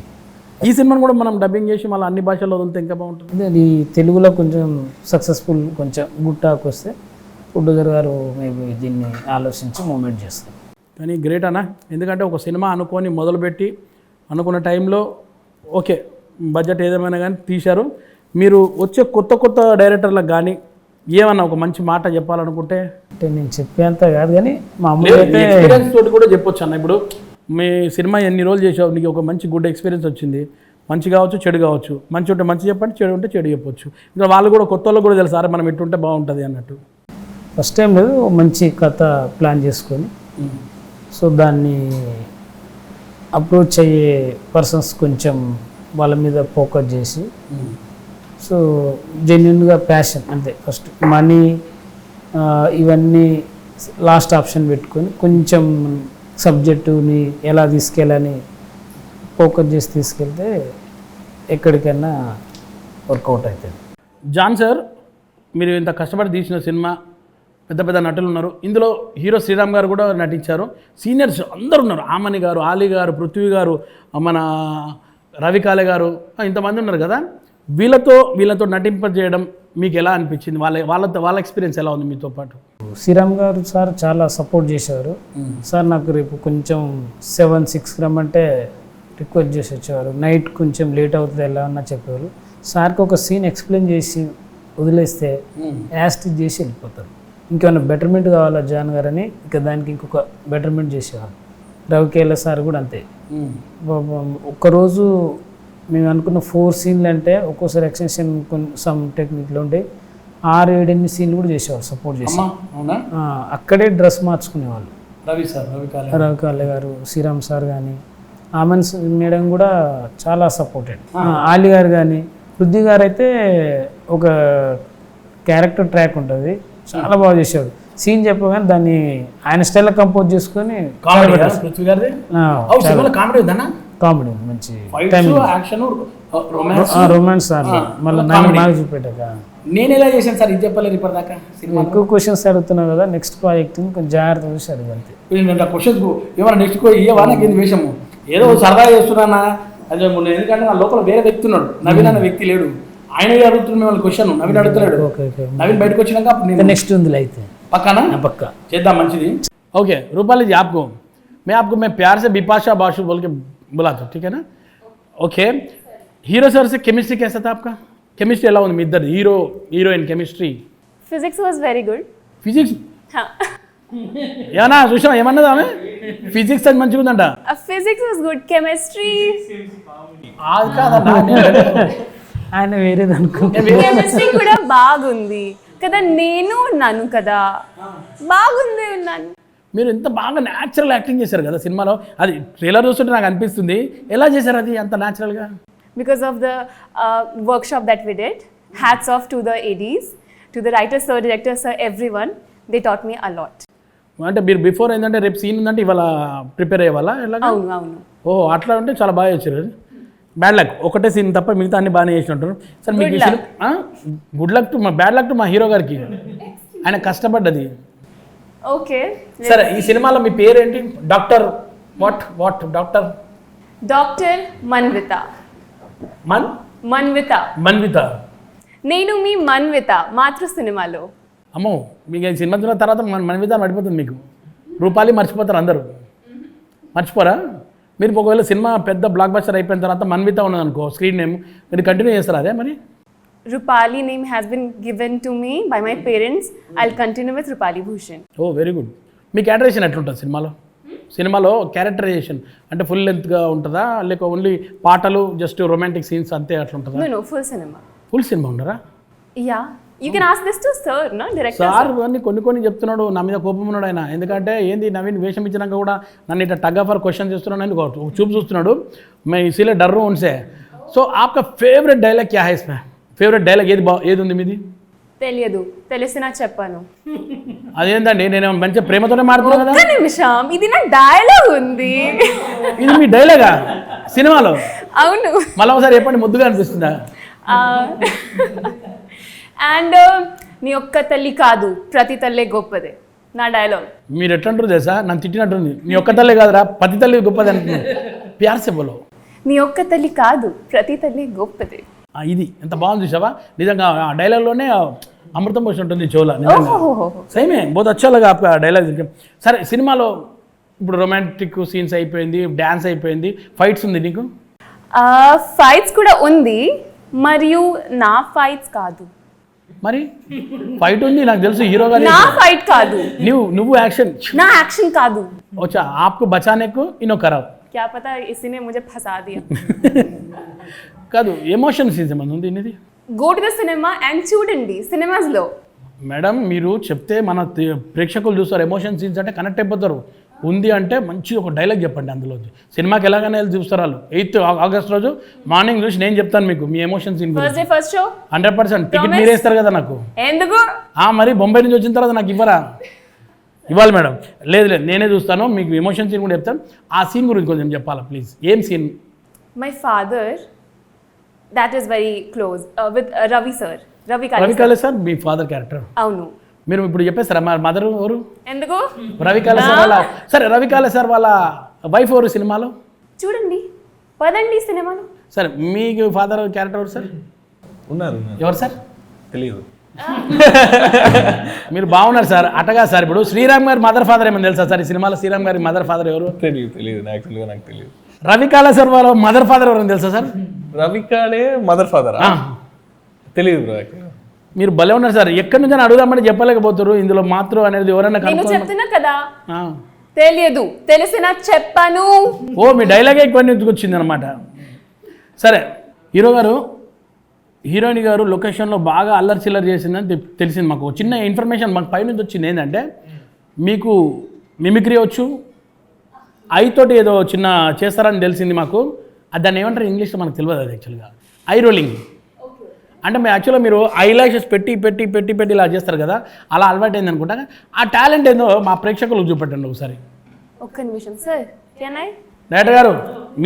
Speaker 1: ఈ సినిమాను కూడా మనం డబ్బింగ్ చేసి మళ్ళీ అన్ని భాషల్లో వదిలితే ఇంకా బాగుంటుంది.
Speaker 4: అది తెలుగులో కొంచెం సక్సెస్ఫుల్, కొంచెం గుడ్ టాక్ వస్తే ప్రొడ్యూసర్ గారు మేబీ దీన్ని ఆలోచించి మూమెంట్ చేస్తారు.
Speaker 1: కానీ గ్రేట్ అన్న, ఎందుకంటే ఒక సినిమా అనుకొని మొదలుపెట్టి అనుకున్న టైంలో ఓకే బడ్జెట్ ఏదేమైనా కానీ తీశారు. మీరు వచ్చే కొత్త డైరెక్టర్లకు కానీ ఏమన్నా ఒక మంచి మాట చెప్పాలనుకుంటే?
Speaker 4: అంటే నేను చెప్పేంత కాదు కానీ మామూలుగా అయితే
Speaker 1: ఎక్స్పీరియన్స్ తోటి కూడా చెప్పొచ్చు అన్న. ఇప్పుడు మీ సినిమా ఎన్ని రోజులు చేసావు, నీకు ఒక మంచి గుడ్ ఎక్స్పీరియన్స్ వచ్చింది, మంచి కావచ్చు చెడు కావచ్చు, మంచి ఉంటే మంచి చెప్పండి, చెడు ఉంటే చెడు చెప్పొచ్చు. ఇంకా వాళ్ళు కూడా కొత్త వాళ్ళకి కూడా తెలుసు, అరే మనం ఎట్టుంటే బాగుంటుంది అన్నట్టు.
Speaker 4: ఫస్ట్ టైం లేదు, మంచి కథ ప్లాన్ చేసుకొని సో దాన్ని అప్రోచ్ అయ్యే పర్సన్స్ కొంచెం వాళ్ళ మీద ఫోకస్ చేసి సో జెన్యున్గా ప్యాషన్ అంతే. ఫస్ట్ మనీ ఇవన్నీ లాస్ట్ ఆప్షన్ పెట్టుకొని కొంచెం సబ్జెక్టుని ఎలా తీసుకెళ్ళని ఫోకస్ చేసి తీసుకెళ్తే ఎక్కడికైనా వర్కౌట్ అవుతుంది.
Speaker 1: జాన్ సార్, మీరు ఇంత కష్టపడి తీసిన సినిమా, పెద్ద నటులు ఉన్నారు ఇందులో. హీరో శ్రీరామ్ గారు కూడా నటించారు, సీనియర్స్ అందరు ఉన్నారు, ఆమని గారు, ఆలీ గారు, పృథ్వీ గారు, మన రవికాలే గారు, ఇంతమంది ఉన్నారు కదా. వీళ్ళతో నటింపజేయడం మీకు ఎలా అనిపించింది? వాళ్ళ ఎక్స్పీరియన్స్ ఎలా ఉంది మీతో పాటు?
Speaker 4: శ్రీరామ్ గారు సార్ చాలా సపోర్ట్ చేసేవారు. సార్ నాకు రేపు కొంచెం 7-6 రమ్మంటే రిక్వెస్ట్ చేసి వచ్చేవారు. నైట్ కొంచెం లేట్ అవుతుంది ఎలా అన్నా చెప్పేవారు. సార్కి ఒక సీన్ ఎక్స్ప్లెయిన్ చేసి వదిలేస్తే యాస్టిక్ చేసి వెళ్ళిపోతారు. ఇంకేమైనా బెటర్మెంట్ కావాలా జాన్ గారని ఇక దానికి ఇంకొక బెటర్మెంట్ చేసేవారు. రవికేల సార్ కూడా అంతే. ఒక్కరోజు మేము అనుకున్న 4 సీన్లు అంటే ఒక్కోసారి ఎక్స్టెన్షన్ సమ్ టెక్నిక్లు ఉంటే 6-7 సీన్లు కూడా చేసేవారు సపోర్ట్ చేసి. అక్కడే డ్రెస్ మార్చుకునేవాళ్ళు. రవికాలే గారు, శ్రీరామ్ సార్ కానీ, ఆమెన్ మేడం కూడా చాలా సపోర్టెడ్. ఆలీ గారు కానీ, పృథ్వీ గారు అయితే ఒక క్యారెక్టర్ ట్రాక్ ఉంటుంది, చాలా బాగా చేసేవాడు. సీన్ చెప్పగానే దాన్ని ఆయన స్టైల్లో కంపోజ్ చేసుకొని కామెడీ మంచి రొమాన్స్ మళ్ళీ నాకు చూపెట్టాక.
Speaker 1: నేను ఎలా చేశాను సార్ ఇది చెప్పలేదు ఇప్పటిదాకా.
Speaker 4: ఎక్కువ క్వశ్చన్స్ అడుగుతున్నావు కదా, నెక్స్ట్ ప్రాజెక్ట్ కొంచెం జాగ్రత్త చూసి అడగంతే.
Speaker 1: క్వశ్చన్స్ ఏమన్నా నెక్స్ట్ ఇవ్వవా నాకు ఏంది వేషము, ఏదో సరదా చేస్తున్నానా అదే. ఎందుకంటే నా లోపల వేరే వ్యక్తి ఉన్నాడు, నవీన్ అనే వ్యక్తి లేడు. ఆయన అడుగుతున్న వాళ్ళ క్వశ్చన్ నవీన్ అడుగుతున్నాడు. నవీన్ బయటకు వచ్చినాక
Speaker 4: నెక్స్ట్ ఉంది అయితే
Speaker 1: पक्का చేద్దాం మంచిది. ఓకే रूपाली जी, आपको मैं प्यार से बिपाशा बाशु बोल के बुलाता हूँ, ठीक है ना? ओके. हीरो सर से केमिस्ट्री कैसा था आपका? केमिस्ट्री ఎలా ఉంది మీ ఇద్దరు heroine chemistry?
Speaker 3: Physics was very good.
Speaker 1: Physics
Speaker 3: Huh.
Speaker 1: ఏమన్నా చూసావా, ఏమన్నది ఆమె? ఫిజిక్స్ అది మంచిగా ఉందంట.
Speaker 3: Physics was good. Chemistry.
Speaker 1: అది కాదన్నా,
Speaker 4: ఆయన వేరేది అనుకుంటా.
Speaker 3: కెమిస్ట్రీ కూడా బాగుంది కదా, నేను ఉన్నాను కదా, బాగుంది ఉన్నాను.
Speaker 1: మీరు ఎంత బాగా న్యాచురల్ యాక్టింగ్ చేశారు కదా సినిమాలో. అది ట్రైలర్ చూస్తుంటే నాకు అనిపిస్తుంది, ఎలా చేశారు అది అంత న్యాచురల్గా?
Speaker 3: Because of the workshop that we did. Hats off to the ADs, to the writer sir, director sir, everyone. They taught me a lot.
Speaker 1: అంటే మీరు బిఫోర్ ఏంటంటే రేపు సీన్ ఉందంటే ఇవాళ ప్రిపేర్ అయ్యేవాళ్ళ ఎలా?
Speaker 3: అవును.
Speaker 1: ఓ అట్లా ఉంటే చాలా బాగా చేశారు. బ్యాడ్ లక్ ఒకటే సీన్ తప్ప మిగతా అన్ని బాగానే చేసినట్టు సార్. మీకు గుడ్ లక్ టు మా బ్యాడ్ లక్ టు మా హీరో గారికి, ఆయన కష్టపడ్డది.
Speaker 3: ఓకే
Speaker 1: సరే, ఈ సినిమాలో మీ పేరేంటి? Doctor what doctor
Speaker 3: Manvitha.
Speaker 1: Manvitha.
Speaker 3: నేను మీ మన్విత మాతృ సినిమాలో.
Speaker 1: అమ్మో, మీకు ఈ సినిమా చూసిన తర్వాత మన్విత పడిపోతుంది. మీకు రూపాలి మర్చిపోతారు అందరూ, మర్చిపోరా? మీరు ఒకవేళ సినిమా పెద్ద బ్లాక్ బస్టర్ అయిపోయిన తర్వాత మన్విత ఉన్నదనుకో స్క్రీన్ నేమ్, మీరు కంటిన్యూ చేస్తారా అదే మరి?
Speaker 3: Rupali name has been given to me by my parents. I'll continue with Rupali Bhushan.
Speaker 1: Oh very good. మీ క్యారెక్టరేషన్ ఎట్లుంటుంది సినిమాలో క్యారెక్టరైజేషన్ అంటే ఫుల్ లెంత్గా ఉంటుందా, లేక ఓన్లీ పాటలు జస్ట్ రొమాంటిక్ సీన్స్ అంతే అట్లా ఉంటుందా?
Speaker 3: No, full cinema.
Speaker 1: Full cinema ఉండరా?
Speaker 3: Yeah, you can ask this to sir, no? Director.
Speaker 1: Sir అన్ని కొన్ని చెప్తున్నాడు, నా మీద కోపం ఉన్నాడు ఆయన. ఎందుకంటే ఏంది నవీన్ వేషం ఇచ్చినాక కూడా నన్ను ఇట్లా టగ్ ఆఫర్ క్వశ్చన్ చేస్తున్నాడు అని చూపు చూస్తున్నాడు. మే ఇసిలే డర్ ఉన్సే. సో ఆప్కా ఫేవరెట్ డైలాగ్ క్యా హై ఇస్మే? ఫేవరెట్ డైలాగ్ ఏది ఉంది మీది?
Speaker 3: తెలియదు, తెలిసినా చెప్పాను.
Speaker 1: అదేంటండి, నేను మంచిగా ప్రేమతోనే మాట్లాడుతున్నా కదా.
Speaker 3: ఒక్క నిమిషం, ఇది నా డైలాగ్ ఉంది.
Speaker 1: ఇది మీ డైలాగా సినిమాలో?
Speaker 3: అవును.
Speaker 1: మళ్ళీ ఒకసారి చెప్పండి, ముద్దుగా అనిపిస్తుందా?
Speaker 3: అండ్ నీ ఒక్క తల్లి కాదు, ప్రతి తల్లే గొప్పదే, నా డైలాగ్.
Speaker 1: మీరు ఎట్లంటారు తెలుసా, నన్ను తిట్టినట్టుంది. నీ ఒక్క తల్లి కాదురా, పతి తల్లి గొప్పది అంటున్నాను. ప్యార్ సే బోలో.
Speaker 3: నీ ఒక్క తల్లి కాదు, ప్రతి తల్లి గొప్పదే.
Speaker 1: ఇది ఎంత బాగుంది చూసావా నిజంగా ఆ డైలాగ్లోనే అమృతం పోసి ఉంటుంది చెవుల నిజంగా సేమే బోత్ అచ్చాలుగా డైలాగ్ సరే సినిమాలో ఇప్పుడు రొమాంటిక్ సీన్స్ అయిపోయింది డ్యాన్స్ అయిపోయింది ఫైట్స్ ఉంది నీకు
Speaker 3: ఫైట్స్ కూడా ఉంది మరియు నా ఫైట్స్ కాదు
Speaker 1: మరి ఫైట్ ఉంది నాకు తెలుసు హీరో గారి
Speaker 3: నా ఫైట్ కాదు
Speaker 1: నువ్వు యాక్షన్
Speaker 3: నా యాక్షన్ కాదు
Speaker 1: వచ్చా आपको बचाने को इनो कराओ
Speaker 3: क्या पता इसी ने मुझे फंसा दिया
Speaker 1: కాదు ఎమోషన్ సీన్స్ ఏమన్నా ఉంది ఇది
Speaker 3: go to the cinema and చూడండి సినిమాస్ లో
Speaker 1: మేడం మీరు చెప్తే మన ప్రేక్షకులు చూస్తారు ఎమోషన్ సీన్స్ అంటే కనెక్ట్ అయిపోతారు ఉంది అంటే మంచి ఒక డైలాగ్ చెప్పండి అందులో సినిమాకి ఎలాగైనా వెళ్ళి చూస్తారు వాళ్ళు 8th ఆగస్ట్ రోజు మార్నింగ్ చూసి నేను చెప్తాను మీకు మీ emotion scene
Speaker 3: first day first show
Speaker 1: 100% ticket మీరే ఇస్తారు కదా నాకు
Speaker 3: ఎందుకు
Speaker 1: మరి బొంబాయి నుంచి వచ్చిన తర్వాత నాకు ఇవ్వరా ఇవ్వాలి మేడం లేదు నేనే చూస్తాను మీకు ఎమోషన్ సీన్ కూడా చెప్తాను ఆ సీన్ గురించి కొంచెం చెప్పాలా ప్లీజ్ ఏం seen
Speaker 3: my father that is very close with Ravi sir Ravi
Speaker 1: కాళే sir me father character
Speaker 3: అవును
Speaker 1: మీరు ఇప్పుడు చెప్పేస్తారా మా మదర్ ఎవరు
Speaker 3: ఎందుకు
Speaker 1: రవి కాళే సార్ వాళ్ళ సరే రవి కాళే సార్ వాళ్ళ వైఫ్ ఎవరు సినిమాలో
Speaker 3: చూడండి పదండి సినిమాలో
Speaker 1: సరే మీకు ఫాదర్ క్యారెక్టర్ ఎవరు సార్
Speaker 2: ఉన్నారు
Speaker 1: ఎవరు సార్
Speaker 2: తెలియదు
Speaker 1: మీరు బాగున్నారు సార్ అటగా సార్ ఇప్పుడు శ్రీరామ్ గారి మదర్ ఫాదర్ ఏమని తెలుసా సార్ ఈ సినిమాలో శ్రీరామ్ గారి మదర్ ఫాదర్ ఎవరు
Speaker 2: తెలియదు యాక్చువల్గా నాకు తెలియదు
Speaker 1: రవి కాళే సార్ వాళ్ళ మదర్ ఫాదర్ ఎవరని తెలుసా సార్
Speaker 2: రవి కాళే మదర్ ఫాదర్ తెలియదు బ్రో యాక్చువల్గా
Speaker 1: మీరు భలే ఉన్నారు సార్ ఎక్కడి నుంచి అడుగుదామని చెప్పలేకపోతారు ఇందులో మాత్రం అనేది ఎవరైనా
Speaker 3: నేను
Speaker 1: కనుక్కో
Speaker 3: చెప్తున్నా కదా తెలియదు తెలిసినా చెప్పాను
Speaker 1: ఓ మీ డైలాగే ఎక్కువ వచ్చింది అనమాట సరే హీరో గారు హీరోయిన్ గారు లొకేషన్లో బాగా అల్లరి చిల్లరి చేసిందని తెలిసింది మాకు చిన్న ఇన్ఫర్మేషన్ మాకు పైనుంచి వచ్చింది ఏంటంటే మీకు మిమిక్రీ వచ్చు ఐతోటి ఏదో చిన్న చేస్తారని తెలిసింది మాకు దాన్ని ఏమంటారు ఇంగ్లీష్లో మనకు తెలియదు అది యాక్చువల్గా ఐ రోలింగ్ అంటే యాక్చువల్గా మీరు ఐ లాషెస్ పెట్టి ఇలా చేస్తారు కదా అలా అలవాటు అయింది అనుకుంటా ఆ టాలెంట్ ఏందో మా ప్రేక్షకులకు చూపెట్టండి ఒకసారి
Speaker 3: ఒక్క నిమిషం సార్
Speaker 1: డైరెక్టర్ గారు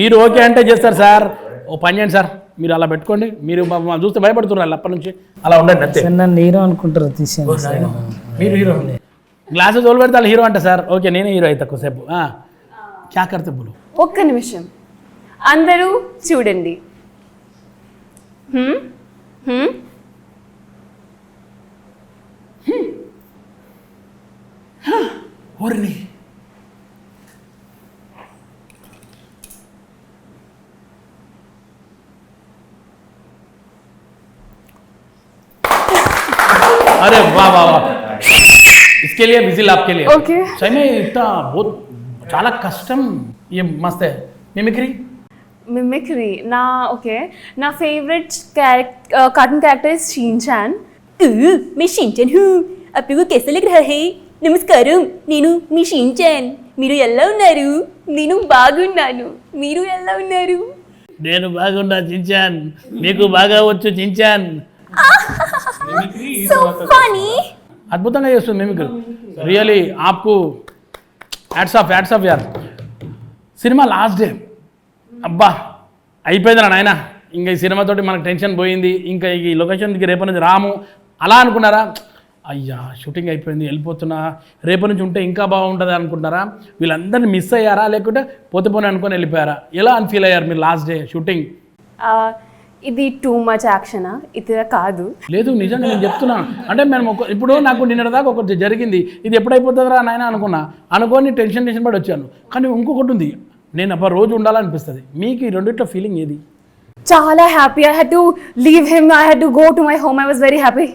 Speaker 1: మీరు ఓకే అంటే చేస్తారు సార్ ఓ పని చేయండి సార్ మీరు అలా పెట్టుకోండి మీరు చూస్తే భయపడుతున్నారు అప్పటి నుంచి అలా ఉండండి అంతే
Speaker 4: నన్ను హీరో అనుకుంటారు తీసాను
Speaker 1: మీరు హీరో గ్లాసెస్ ఓలు పెడితే హీరో అంట సార్ ఓకే నేనే హీరో అయితే తక్కువసేపు క్యా కర్తే బోలు
Speaker 3: ఒక్క నిమిషం అందరూ చూడండి
Speaker 1: ఓర్ని अरे वाह वाह वाह इसके लिए विजिल आपके लिए
Speaker 3: Okay.
Speaker 1: सही में इतना बहुत చాలా కష్టం ये मस्त है मिमिक्री
Speaker 3: मिमिक्री ना ओके ना favourite cartoon character is Shinchan मैं शिनचैन हूँ आपको कैसा लग रहा है నమస్కారం నేను మీ షిన్చాన్ మీరు ఎలా ఉన్నారు నేను బాగున్నాను మీరు ఎలా ఉన్నారు
Speaker 1: నేను బాగున్నా చించాన్ మీకు బాగా వచ్చు చించాన్
Speaker 3: సో ఫనీ
Speaker 1: అద్భుతంగా చేస్తుంది మిమిక్రీ రియలీ ఆప్కు హ్యాట్స్ ఆఫ్ యార్ సినిమా లాస్ట్ డే అబ్బా అయిపోయిందిరా నాయన ఇంకా ఈ సినిమాతోటి మనకు టెన్షన్ పోయింది ఇంకా ఈ లొకేషన్కి రేపటి నుంచి రాము అలా అనుకున్నారా అయ్యా షూటింగ్ అయిపోయింది వెళ్ళిపోతున్నా రేపటి నుంచి ఉంటే ఇంకా బాగుంటుంది అనుకుంటున్నారా వీళ్ళందరినీ మిస్ అయ్యారా లేకుంటే పోతే అనుకొని వెళ్ళిపోయారా ఎలా అని ఫీల్ అయ్యారు మీరు లాస్ట్ డే షూటింగ్
Speaker 3: ఇది టూ మచ్ యాక్షనా ఇది కాదు
Speaker 1: లేదు నిజంగా నేను చెప్తున్నా అంటే మేము ఇప్పుడు నాకు నిన్నటిదాకా ఒకటి జరిగింది ఇది ఎప్పుడైపోతుందిరా నాయన అనుకొని టెన్షన్ పడి వచ్చాను కానీ ఇంకొకటి ఉంది నేను అబ్బా రోజు ఉండాలనిపిస్తుంది మీకు ఈ రెండిట్లో ఫీలింగ్ ఏది
Speaker 3: చాలా happy I had to leave him I had to go to my home I was very happy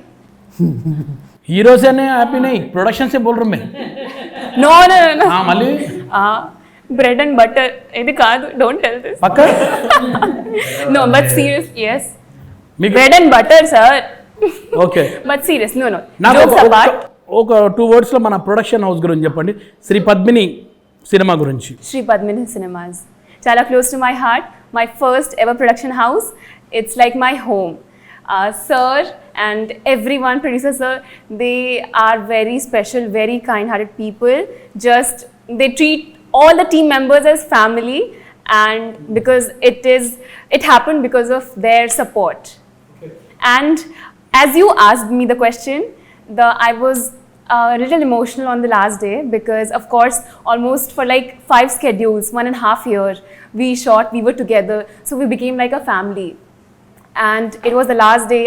Speaker 1: hero से नहीं हैप्पी नहीं प्रोडक्शन से बोल रहा हूँ मैं
Speaker 3: नो नो नो
Speaker 1: हाँ मल्ली
Speaker 3: ब्रेड एंड बटर ఇది కాదు డోంట్ టెల్ దిస్
Speaker 1: पक्का
Speaker 3: నో బట్ సీరియస్ yes
Speaker 1: మీకు
Speaker 3: bread and butter sir
Speaker 1: okay
Speaker 3: but serious no no
Speaker 1: నాకు
Speaker 3: జోక్స్ అపార్ట్
Speaker 1: ఒక 2 words లో మన ప్రొడక్షన్ హౌస్ గురించి చెప్పండి శ్రీ పద్మిని సినిమా గురించి
Speaker 3: శ్రీ పద్మిని సినిమాస్ చాలా close to my heart my first ever production house it's like my home sir and everyone producer sir they are very special very kind hearted people just they treat all the team members as family and because it happened because of their support and as you asked me the question I was a little emotional on the last day because of course almost for like 5 schedules 1.5 years we shot we were together so we became like a family and it was the last day.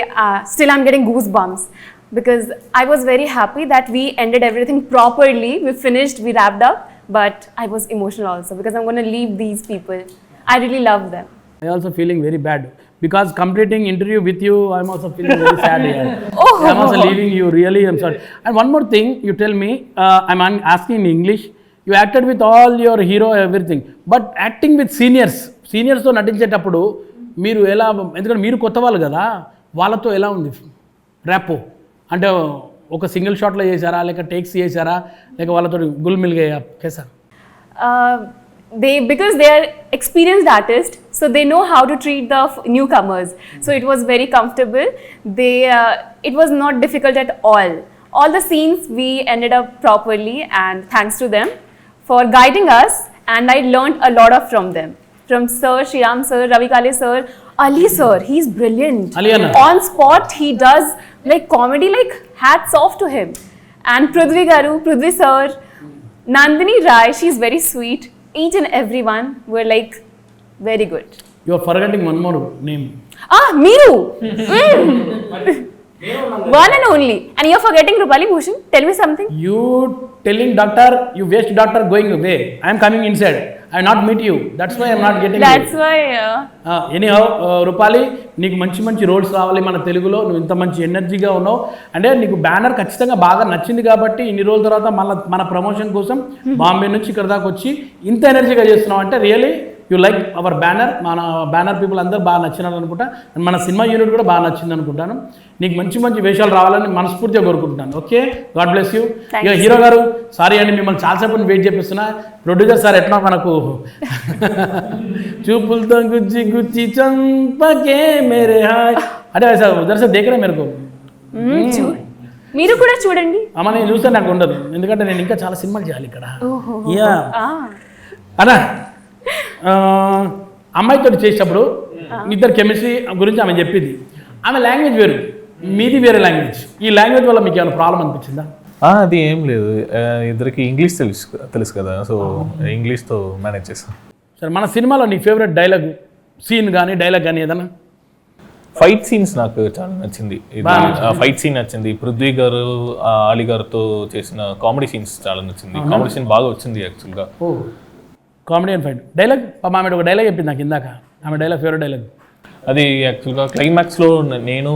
Speaker 3: Still, I'm getting goosebumps because I was very happy that we ended everything properly. We finished, we wrapped up, but I was emotional also because I'm going to leave these people. I really love them.
Speaker 1: I also feeling very bad because completing interview with you, I'm also feeling very sad here. I'm also leaving you. Really, I'm sorry. And one more thing, you tell me. I'm asking in English. You acted with all your hero everything, but acting with seniors తో నటించేటప్పుడు మీరు ఎలా, ఎందుకంటే మీరు కొత్త వాళ్ళు కదా, వాళ్ళతో ఎలా ఉంది ర్యాపో? అంటే ఒక సింగిల్ షాట్లో చేశారా, లేక టేక్స్ చేశారా, లేక వాళ్ళతో గుల్ మిల్ గయా కేసా?
Speaker 3: Because they are experienced artists, so they know how to treat the newcomers. So it was very comfortable. It was not difficult at all. All the scenes we ended up properly, and thanks to them for guiding us. And I learned a lot from them. From Sir, Shriram Sir, Ravi Kale Sir, Ali Sir, he's brilliant.
Speaker 1: Ali Anna.
Speaker 3: On spot, he does like comedy, like hats off to him. And Prithvi Sir, Nandini Rai, she's very sweet. Each and everyone were like very good.
Speaker 1: You are forgetting one more name.
Speaker 3: Meeru! One and only. And you're forgetting Rupali Bhushan. Tell me something.
Speaker 1: You telling doctor, you waste doctor going away. I am coming inside. I not meet you. That's why I am not getting
Speaker 3: That's
Speaker 1: you.
Speaker 3: why.
Speaker 1: Anyhow Rupali, నీకు మంచి roles రావాలి మన తెలుగులో. నువ్వు ఇంత మంచి ఎనర్జీగా ఉన్నావు అంటే నీకు బ్యానర్ ఖచ్చితంగా బాగా నచ్చింది కాబట్టి ఇన్ని రోజుల తర్వాత మన ప్రమోషన్ కోసం బాంబే నుంచి ఇక్కడ దాకా వచ్చి ఇంత ఎనర్జీగా చేస్తున్నావు అంటే really you like our banner. మన బ్యానర్ పీపుల్ అందరూ బాగా నచ్చినారు అనుకుంటా. మన సినిమా యూనిట్ కూడా బాగా నచ్చింది అనుకుంటాను. నీకు మంచి వేషాలు రావాలని మనస్ఫూర్తిగా కోరుకుంటున్నాను. Okay, God bless you. ఇక హీరో గారు, సారీ అండి మిమ్మల్ని చాలాసేపు వెయిట్ చేపిస్తున్నా. ప్రొడ్యూసర్ సార్ ఎట్లా మనకు చూపులతో గుచ్చి చంపకే మేరే హాయ్ అంటే సార్ ఉదర్ సార్ దేకరే మేరకు
Speaker 3: మీరు కూడా చూడండి.
Speaker 1: అమ్మ నేను చూస్తే నాకు ఉండదు, ఎందుకంటే నేను ఇంకా చాలా సినిమాలు చేయాలి ఇక్కడ. యా అన్నా, అమ్మాయితో చేసేటప్పుడు ఇద్దరు కెమిస్ట్రీ గురించి ఆమె చెప్పింది. ఆమె లాంగ్వేజ్ వేరు, మీది వేరే లాంగ్వేజ్. ఈ లాంగ్వేజ్ వల్ల మీకు ఏమైనా ప్రాబ్లం అనిపించిందా?
Speaker 2: అది ఏం లేదు, ఇద్దరికి ఇంగ్లీష్ తెలుసు కదా, సో ఇంగ్లీష్తో మేనేజ్ చేస్తాం.
Speaker 1: సరే, మన సినిమాలో నీ ఫేవరెట్ డైలాగ్ సీన్ కానీ డైలాగ్ కానీ ఏదన్నా?
Speaker 2: ఫైట్ సీన్స్ నాకు చాలా నచ్చింది. ఫైట్ సీన్ నచ్చింది. పృథ్వీ గారు అలీ గారితో చేసిన కామెడీ సీన్స్ చాలా నచ్చింది. కామెడీ సీన్ బాగా వచ్చింది యాక్చువల్గా.
Speaker 1: Comedy and fight dialogue. ఆమె ఒక డైలాగ్ చెప్పింది నాకు ఇందాక, ఆమె డైలాగ్ ఫేవరెట్ డైలాగ్
Speaker 2: అది యాక్చువల్గా క్లైమాక్స్లో నేను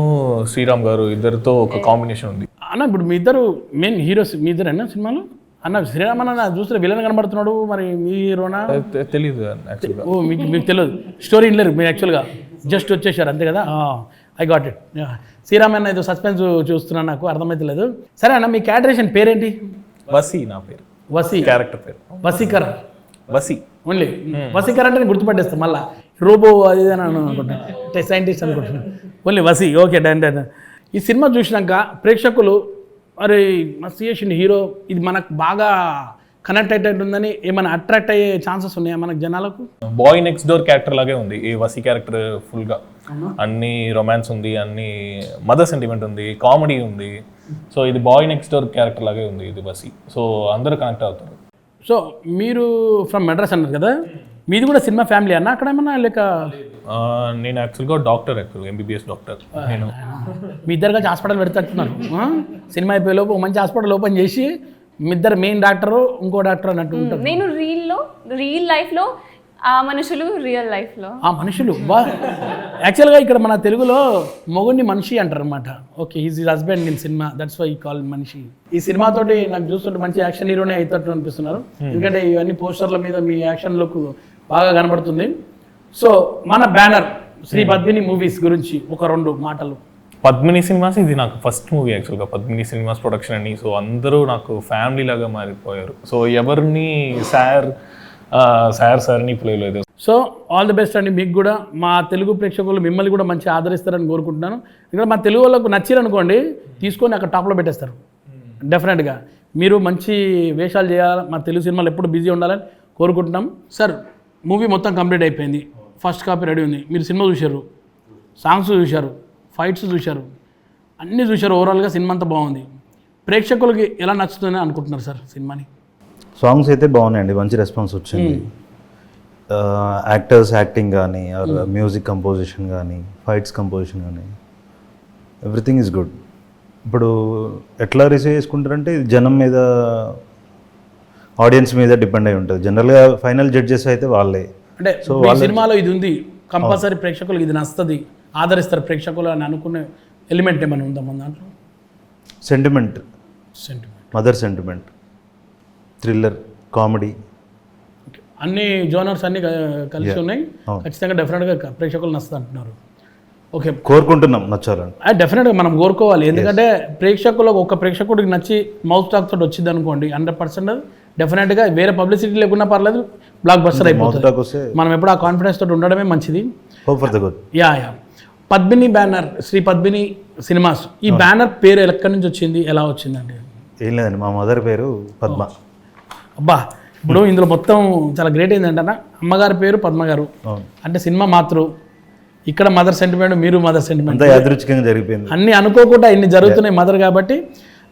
Speaker 2: శ్రీరామ్ గారు ఇద్దరితో ఒక కాంబినేషన్ ఉంది.
Speaker 1: అన్న ఇప్పుడు మీ ఇద్దరు మెయిన్ హీరోస్, మీ ఇద్దరేనా సినిమాలో? అన్న శ్రీరామ్ అన్న చూస్తే విలన్ కనబడుతున్నాడు, మరి మీ హీరోనా?
Speaker 2: తెలీదు యాక్చువల్గా.
Speaker 1: ఓ మీకు తెలియదు, స్టోరీ ఇన్లేరు మీరు, యాక్చువల్గా జస్ట్ వచ్చేసారు అంతే కదా. I got it. శ్రీరామ్ అన్న ఏదో సస్పెన్స్ చూస్తున్నాను, నాకు అర్థమవుతలేదు. సరే అన్న, మీ క్యారెక్టరేషన్ పేరేంటి?
Speaker 2: వసీ నా పేరు.
Speaker 1: వసీ క్యారెక్టర్
Speaker 2: పేరు
Speaker 1: వసీకర్.
Speaker 2: వసీ
Speaker 1: ఓన్లీ వసీకర్ అంటే నేను గుర్తుపట్టేస్తాను, మళ్ళీ రోబో అది అని అనుకుంటాను, సైంటిస్ట్ అనుకుంటున్నాను. ఓన్లీ వసీ. Okay done. ఈ సినిమా చూసినాక ప్రేక్షకులు అరే మస్తు చేసిండు హీరో, ఇది మనకు బాగా కనెక్ట్ అయ్యేటట్టుందని ఏమైనా అట్రాక్ట్ అయ్యే ఛాన్సెస్ ఉన్నాయా మనకు జనాలకు?
Speaker 2: బాయ్ నెక్స్ట్ డోర్ క్యారెక్టర్ లాగే ఉంది ఈ వసీ క్యారెక్టర్. ఫుల్గా అన్ని రొమాన్స్ ఉంది, అన్ని మదర్ సెంటిమెంట్ ఉంది, కామెడీ ఉంది. సో ఇది బాయ్ నెక్స్ట్ డోర్ క్యారెక్టర్ లాగే ఉంది ఇది వసీ. సో అందరూ కనెక్ట్ అవుతారు.
Speaker 1: సో మీరు ఫ్రమ్ మెడ్రాస్ అన్నారు కదా, మీది కూడా సినిమా ఫ్యామిలీ అన్న అక్కడ ఏమన్నా లేక?
Speaker 2: నేను యాక్చువల్గా డాక్టర్, ఎంబీబీఎస్ డాక్టర్ నేను.
Speaker 1: మీ ఇద్దరు కలిసి హాస్పిటల్ పెడుతున్నారు. సినిమా అయిపోయే లోపు మంచి హాస్పిటల్ ఓపెన్ చేసి మీ ఇద్దరు మెయిన్ డాక్టరు ఇంకో డాక్టర్ అన్నట్టు ఉంటారు.
Speaker 3: నేను రియల్ లైఫ్లో ఆ మనుషులు, రియల్ లైఫ్లో
Speaker 1: ఆ మనుషులు. యాక్చువల్గా ఇక్కడ మన తెలుగులో మొగుడిని మనిషి అంటారు అనమాట. Okay, is husband in cinema, that's why call మనిషి. ఈ సినిమాతోటి నాకు చూస్తుంటే మంచి యాక్షన్ హీరోనే అవుతాడు అనిపిస్తున్నారు, ఎందుకంటే ఇవన్నీ పోస్టర్ల మీద మీ యాక్షన్ లుక్ బాగా కనబడుతుంది. సో మన బ్యానర్ శ్రీ పద్మిని మూవీస్ గురించి ఒక 2 మాటలు.
Speaker 2: పద్మిని సినిమాస్ ఇది నాకు ఫస్ట్ మూవీ యాక్చువల్గా, పద్మిని సినిమాస్ ప్రొడక్షన్ అని. సో అందరూ నాకు ఫ్యామిలీ లాగా మారిపోయారు. సో ఎవరిని సార్ని పిలవలేదు.
Speaker 1: సో ఆల్ ది బెస్ట్ అండి మీకు కూడా. మా తెలుగు ప్రేక్షకులు మిమ్మల్ని కూడా మంచి ఆదరిస్తారని కోరుకుంటున్నాను. ఇక్కడ మా తెలుగు వాళ్ళకు నచ్చిరనుకోండి, తీసుకొని అక్కడ టాప్లో పెట్టేస్తారు డెఫినెట్గా. మీరు మంచి వేషాలు చేయాలి, మా తెలుగు సినిమాలు ఎప్పుడు బిజీ ఉండాలని కోరుకుంటున్నాం. సార్, మూవీ మొత్తం కంప్లీట్ అయిపోయింది, ఫస్ట్ కాపీ రెడీ ఉంది, మీరు సినిమా చూశారు, సాంగ్స్ చూశారు, ఫైట్స్ చూశారు, అన్నీ చూశారు. ఓవరాల్గా సినిమా అంతా బాగుంది. ప్రేక్షకులకి ఎలా నచ్చుతుందని అనుకుంటున్నారు సార్ సినిమాని?
Speaker 5: సాంగ్స్ అయితే బాగున్నాయండి, మంచి రెస్పాన్స్ వచ్చింది. యాక్టర్స్ యాక్టింగ్ కానీ ఆర్ మ్యూజిక్ కంపోజిషన్ కానీ ఫైట్స్ కంపోజిషన్ కానీ ఎవ్రీథింగ్ ఈజ్ గుడ్. ఇప్పుడు ఎట్లా రిసీవ్ చేసుకుంటారంటే ఇది జనం మీద ఆడియన్స్ మీద డిపెండ్ అయి ఉంటుంది. జనరల్గా ఫైనల్ జడ్జెస్ అయితే వాళ్ళే.
Speaker 1: అంటే ఈ సినిమాలో ఇది ఉంది కంపల్సరీ ప్రేక్షకులకు ఇది నస్తుంది ఆదరిస్తారు ప్రేక్షకులు అని అనుకునే ఎలిమెంట్ ఏమైనా ఉందా మన దాంట్లో?
Speaker 5: Sentiment, mother sentiment, thriller, comedy,
Speaker 1: అన్ని జోనర్స్ అన్ని కలిసి ఉన్నాయి. ఖచ్చితంగా డెఫినెట్గా ప్రేక్షకులు నస్తుంది అంటున్నారు. ఓకే,
Speaker 5: కోరుకుంటున్నాం నచ్చాలని.
Speaker 1: డెఫినెట్గా మనం కోరుకోవాలి. ఎందుకంటే ప్రేక్షకులకు ఒక ప్రేక్షకుడికి నచ్చి మౌత్ టాక్ తోటి వచ్చింది అనుకోండి 100% డెఫినెట్గా వేరే పబ్లిసిటీ లేకున్నా పర్లేదు బ్లాక్ బస్టర్ అయిపోతుంది. మనం ఎప్పుడు ఆ కాన్ఫిడెన్స్ తోటి ఉండడమే మంచిది. Yeah Padmini banner, Shri Padmini cinemas, ఈ బ్యానర్ పేరు ఎక్కడి నుంచి వచ్చింది, ఎలా వచ్చిందండి?
Speaker 5: ఏం లేదండి, మా మదర్ పేరు పద్మ.
Speaker 1: అబ్బా, ఇప్పుడు ఇందులో మొత్తం చాలా గ్రేట్ ఏంటంటే అమ్మగారి పేరు పద్మ గారు, అంటే సినిమా మాతృ, ఇక్కడ మదర్ సెంటిమెంట్, మీరు మదర్ సెంటిమెంట్,
Speaker 5: యాదృచ్ఛికంగా జరిగిపోయింది.
Speaker 1: అన్ని అనుకోకుండా ఇన్ని జరుగుతున్నాయి మదర్ కాబట్టి.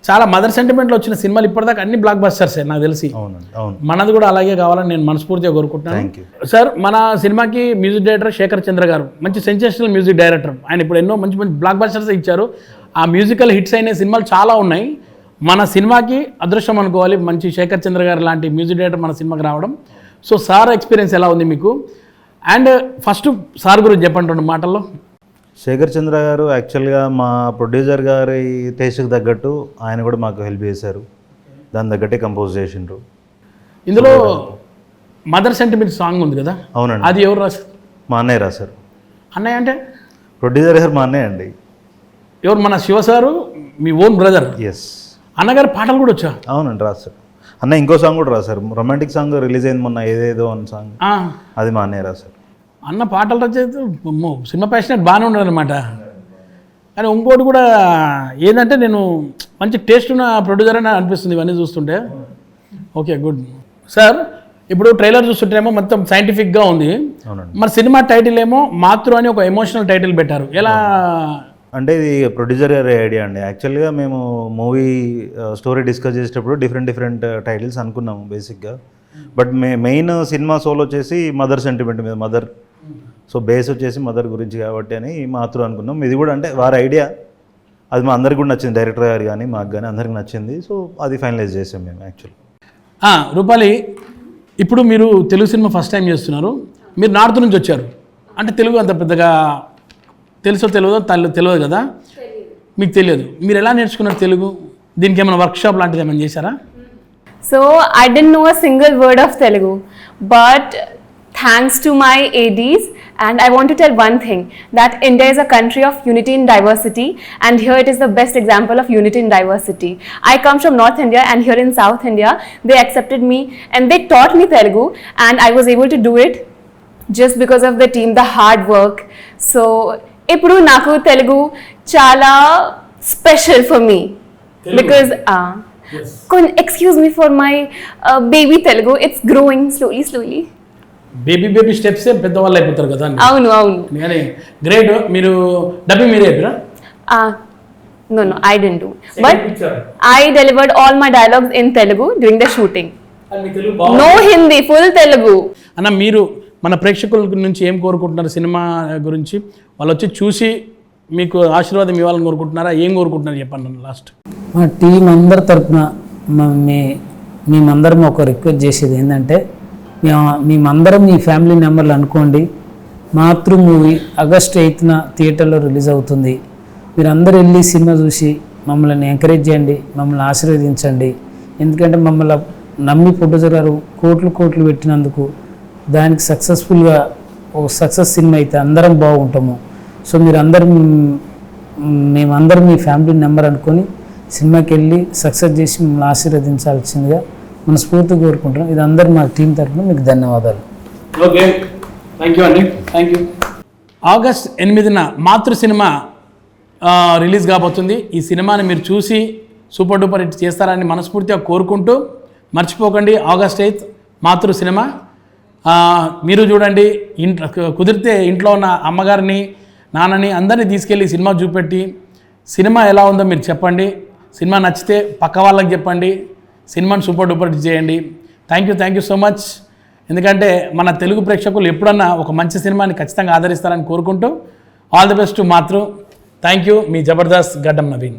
Speaker 1: చాలా మదర్ సెంటిమెంట్లో వచ్చిన సినిమాలు ఇప్పటిదాకా అన్ని బ్లాక్ బస్టర్సే నాకు తెలిసి. మనది కూడా అలాగే కావాలని నేను మనస్ఫూర్తిగా కోరుకుంటున్నాను. సార్, మన సినిమాకి మ్యూజిక్ డైరెక్టర్ శేఖర్ చంద్ర గారు మంచి సెన్సేషనల్ మ్యూజిక్ డైరెక్టర్. ఆయన ఇప్పుడు ఎన్నో మంచి మంచి బ్లాక్ బస్టర్స్ ఇచ్చారు. ఆ మ్యూజికల్ హిట్స్ అయిన సినిమాలు చాలా ఉన్నాయి. మన సినిమాకి అదృష్టం అనుకోవాలి, మంచి శేఖర్ చంద్ర గారు లాంటి మ్యూజిక్ డైరెక్టర్ మన సినిమాకి రావడం. సో సార్ ఎక్స్పీరియన్స్ ఎలా ఉంది మీకు? అండ్ ఫస్ట్ సార్ గురించి చెప్పండి 2 మాటల్లో.
Speaker 5: శేఖర్ చంద్ర గారు యాక్చువల్గా మా ప్రొడ్యూసర్ గారి టేస్ట్కి తగ్గట్టు ఆయన కూడా మాకు హెల్ప్ చేశారు. దాని తగ్గట్టే కంపోజ్ చేసిండ్రు.
Speaker 1: ఇందులో మదర్ సెంటిమెంట్ సాంగ్ ఉంది కదా?
Speaker 5: అవునండి.
Speaker 1: అది ఎవరు రాశారు?
Speaker 5: మా అన్నయ్య రాశారు.
Speaker 1: అన్నయ్య అంటే
Speaker 5: ప్రొడ్యూసర్ గారు మా అన్నయ్య అండి.
Speaker 1: ఎవరు? మన శివ సారు మీ ఓన్ బ్రదర్?
Speaker 5: ఎస్.
Speaker 1: అన్నగారు పాటలు కూడా వచ్చా?
Speaker 5: అవునండి, రాశారు. అన్న ఇంకో సాంగ్ కూడా రాశారు, రొమాంటిక్ సాంగ్ రిలీజ్ అయింది మొన్న, ఏదేదో అని సాంగ్, అది మా అన్నయ్య రాశారు.
Speaker 1: అన్న పాటలు రచయిత, సినిమా ప్యాషనెట్ బాగానే ఉన్నాడు అనమాట. కానీ ఇంకోటి కూడా ఏంటంటే నేను మంచి టేస్ట్ ఉన్న ప్రొడ్యూసర్ అని అనిపిస్తుంది ఇవన్నీ చూస్తుంటే. Okay, good. సార్, ఇప్పుడు ట్రైలర్ చూస్తుంటేమో మొత్తం సైంటిఫిక్గా ఉంది. మరి సినిమా టైటిల్ ఏమో మాతృ అని ఒక ఎమోషనల్ టైటిల్ పెట్టారు. ఎలా
Speaker 5: అంటే ఇది ప్రొడ్యూసర్ గారి ఐడియా అండి. యాక్చువల్గా మేము మూవీ స్టోరీ డిస్కస్ చేసేటప్పుడు డిఫరెంట్ టైటిల్స్ అనుకున్నాము బేసిక్గా. బట్ మెయిన్ సినిమా సోల్ వచ్చేసి మదర్ సెంటిమెంట్ మీద, మదర్, సో బేస్ వచ్చేసి మదర్ గురించి కాబట్టి అని మాతృ అనుకున్నాం. ఇది కూడా అంటే వారి ఐడియా, అది మా అందరికి కూడా నచ్చింది, డైరెక్టర్ గారు కానీ మాకు కానీ అందరికి నచ్చింది. సో అది ఫైనలైజ్ చేసాం మేము యాక్చువల్లీ.
Speaker 1: రూపాలి, ఇప్పుడు మీరు తెలుగు సినిమా ఫస్ట్ టైం చేస్తున్నారు. మీరు నార్త్ నుంచి వచ్చారు అంటే తెలుగు అంత పెద్దగా తెలుసో తెలియదో తెలియదు కదా, మీకు తెలియదు. మీరు ఎలా నేర్చుకున్నారు తెలుగు? దీనికి ఏమైనా వర్క్షాప్ లాంటిది ఏమైనా చేశారా?
Speaker 3: So I didn't know a single word of Telugu, but thanks to my ADs, and I want to tell one thing, that India is a country of unity in diversity, and here it is the best example of unity in diversity. I come from North India, and here in South India they accepted me and they taught me Telugu, and I was able to do it just because of the team, the hard work. So ఇప్పుడు నాకు తెలుగు చాలా special for me because excuse me for my baby Telugu, it's growing slowly.
Speaker 1: Baby steps పెద్దవాళ్ళు అయిపోతారు కదా.
Speaker 3: అవును.
Speaker 1: కానీ great. మీరు dubbing మీరే చెప్పారా?
Speaker 3: No, I didn't do. But I delivered all my dialogues in Telugu during the shooting. No Hindi, full Telugu.
Speaker 1: అన్న, మీరు మన ప్రేక్షకుల నుంచి ఏం కోరుకుంటున్నారు సినిమా గురించి? వాళ్ళు వచ్చి చూసి మీకు ఆశీర్వాదం ఇవ్వాలని కోరుకుంటున్నారా, ఏం కోరుకుంటున్నారు చెప్పండి లాస్ట్.
Speaker 4: మా టీం అందరి తరఫున మేమందరం ఒక రిక్వెస్ట్ చేసేది ఏంటంటే, మేమందరం మీ ఫ్యామిలీ మెంబర్లు అనుకోండి. మాతృ మూవీ ఆగస్ట్ 8న థియేటర్లో రిలీజ్ అవుతుంది. మీరందరూ వెళ్ళి సినిమా చూసి మమ్మల్ని ఎంకరేజ్ చేయండి, మమ్మల్ని ఆశీర్వదించండి. ఎందుకంటే మమ్మల్ని నమ్మి ప్రొడ్యూసర్ గారు కోట్లు పెట్టినందుకు దానికి సక్సెస్ఫుల్గా ఒక సక్సెస్ సినిమా అయితే అందరం బాగుంటాము. సో మేమందరం మీ ఫ్యామిలీ మెంబర్ అనుకొని సినిమాకి వెళ్ళి సక్సెస్ చేసి మిమ్మల్ని ఆశీర్వదించాల్సిందిగా మనస్ఫూర్తిగా కోరుకుంటున్నాం. ఇది అందరూ మా టీం తరఫున మీకు ధన్యవాదాలు.
Speaker 1: ఓకే, థ్యాంక్ యూ అండి, థ్యాంక్ యూ. ఆగస్ట్ 8న మాతృ సినిమా రిలీజ్ కాబోతుంది. ఈ సినిమాని మీరు చూసి సూపర్ డూపర్ హిట్ చేస్తారని మనస్ఫూర్తిగా కోరుకుంటూ, మర్చిపోకండి ఆగస్ట్ 8 మాతృ సినిమా. మీరు చూడండి, కుదిరితే ఇంట్లో ఉన్న అమ్మగారిని, నాన్నని అందరినీ తీసుకెళ్ళి సినిమా చూపెట్టి సినిమా ఎలా ఉందో మీరు చెప్పండి. సినిమా నచ్చితే పక్క వాళ్ళకి చెప్పండి. సినిమాని సూపర్ డూపర్ హిట్ చేయండి. Thank you so much. ఎందుకంటే మన తెలుగు ప్రేక్షకులు ఎప్పుడన్నా ఒక మంచి సినిమాని ఖచ్చితంగా ఆదరిస్తారని కోరుకుంటూ all the best Matru. Thank you. మీ జబర్దస్త్ గడ్డం నవీన్.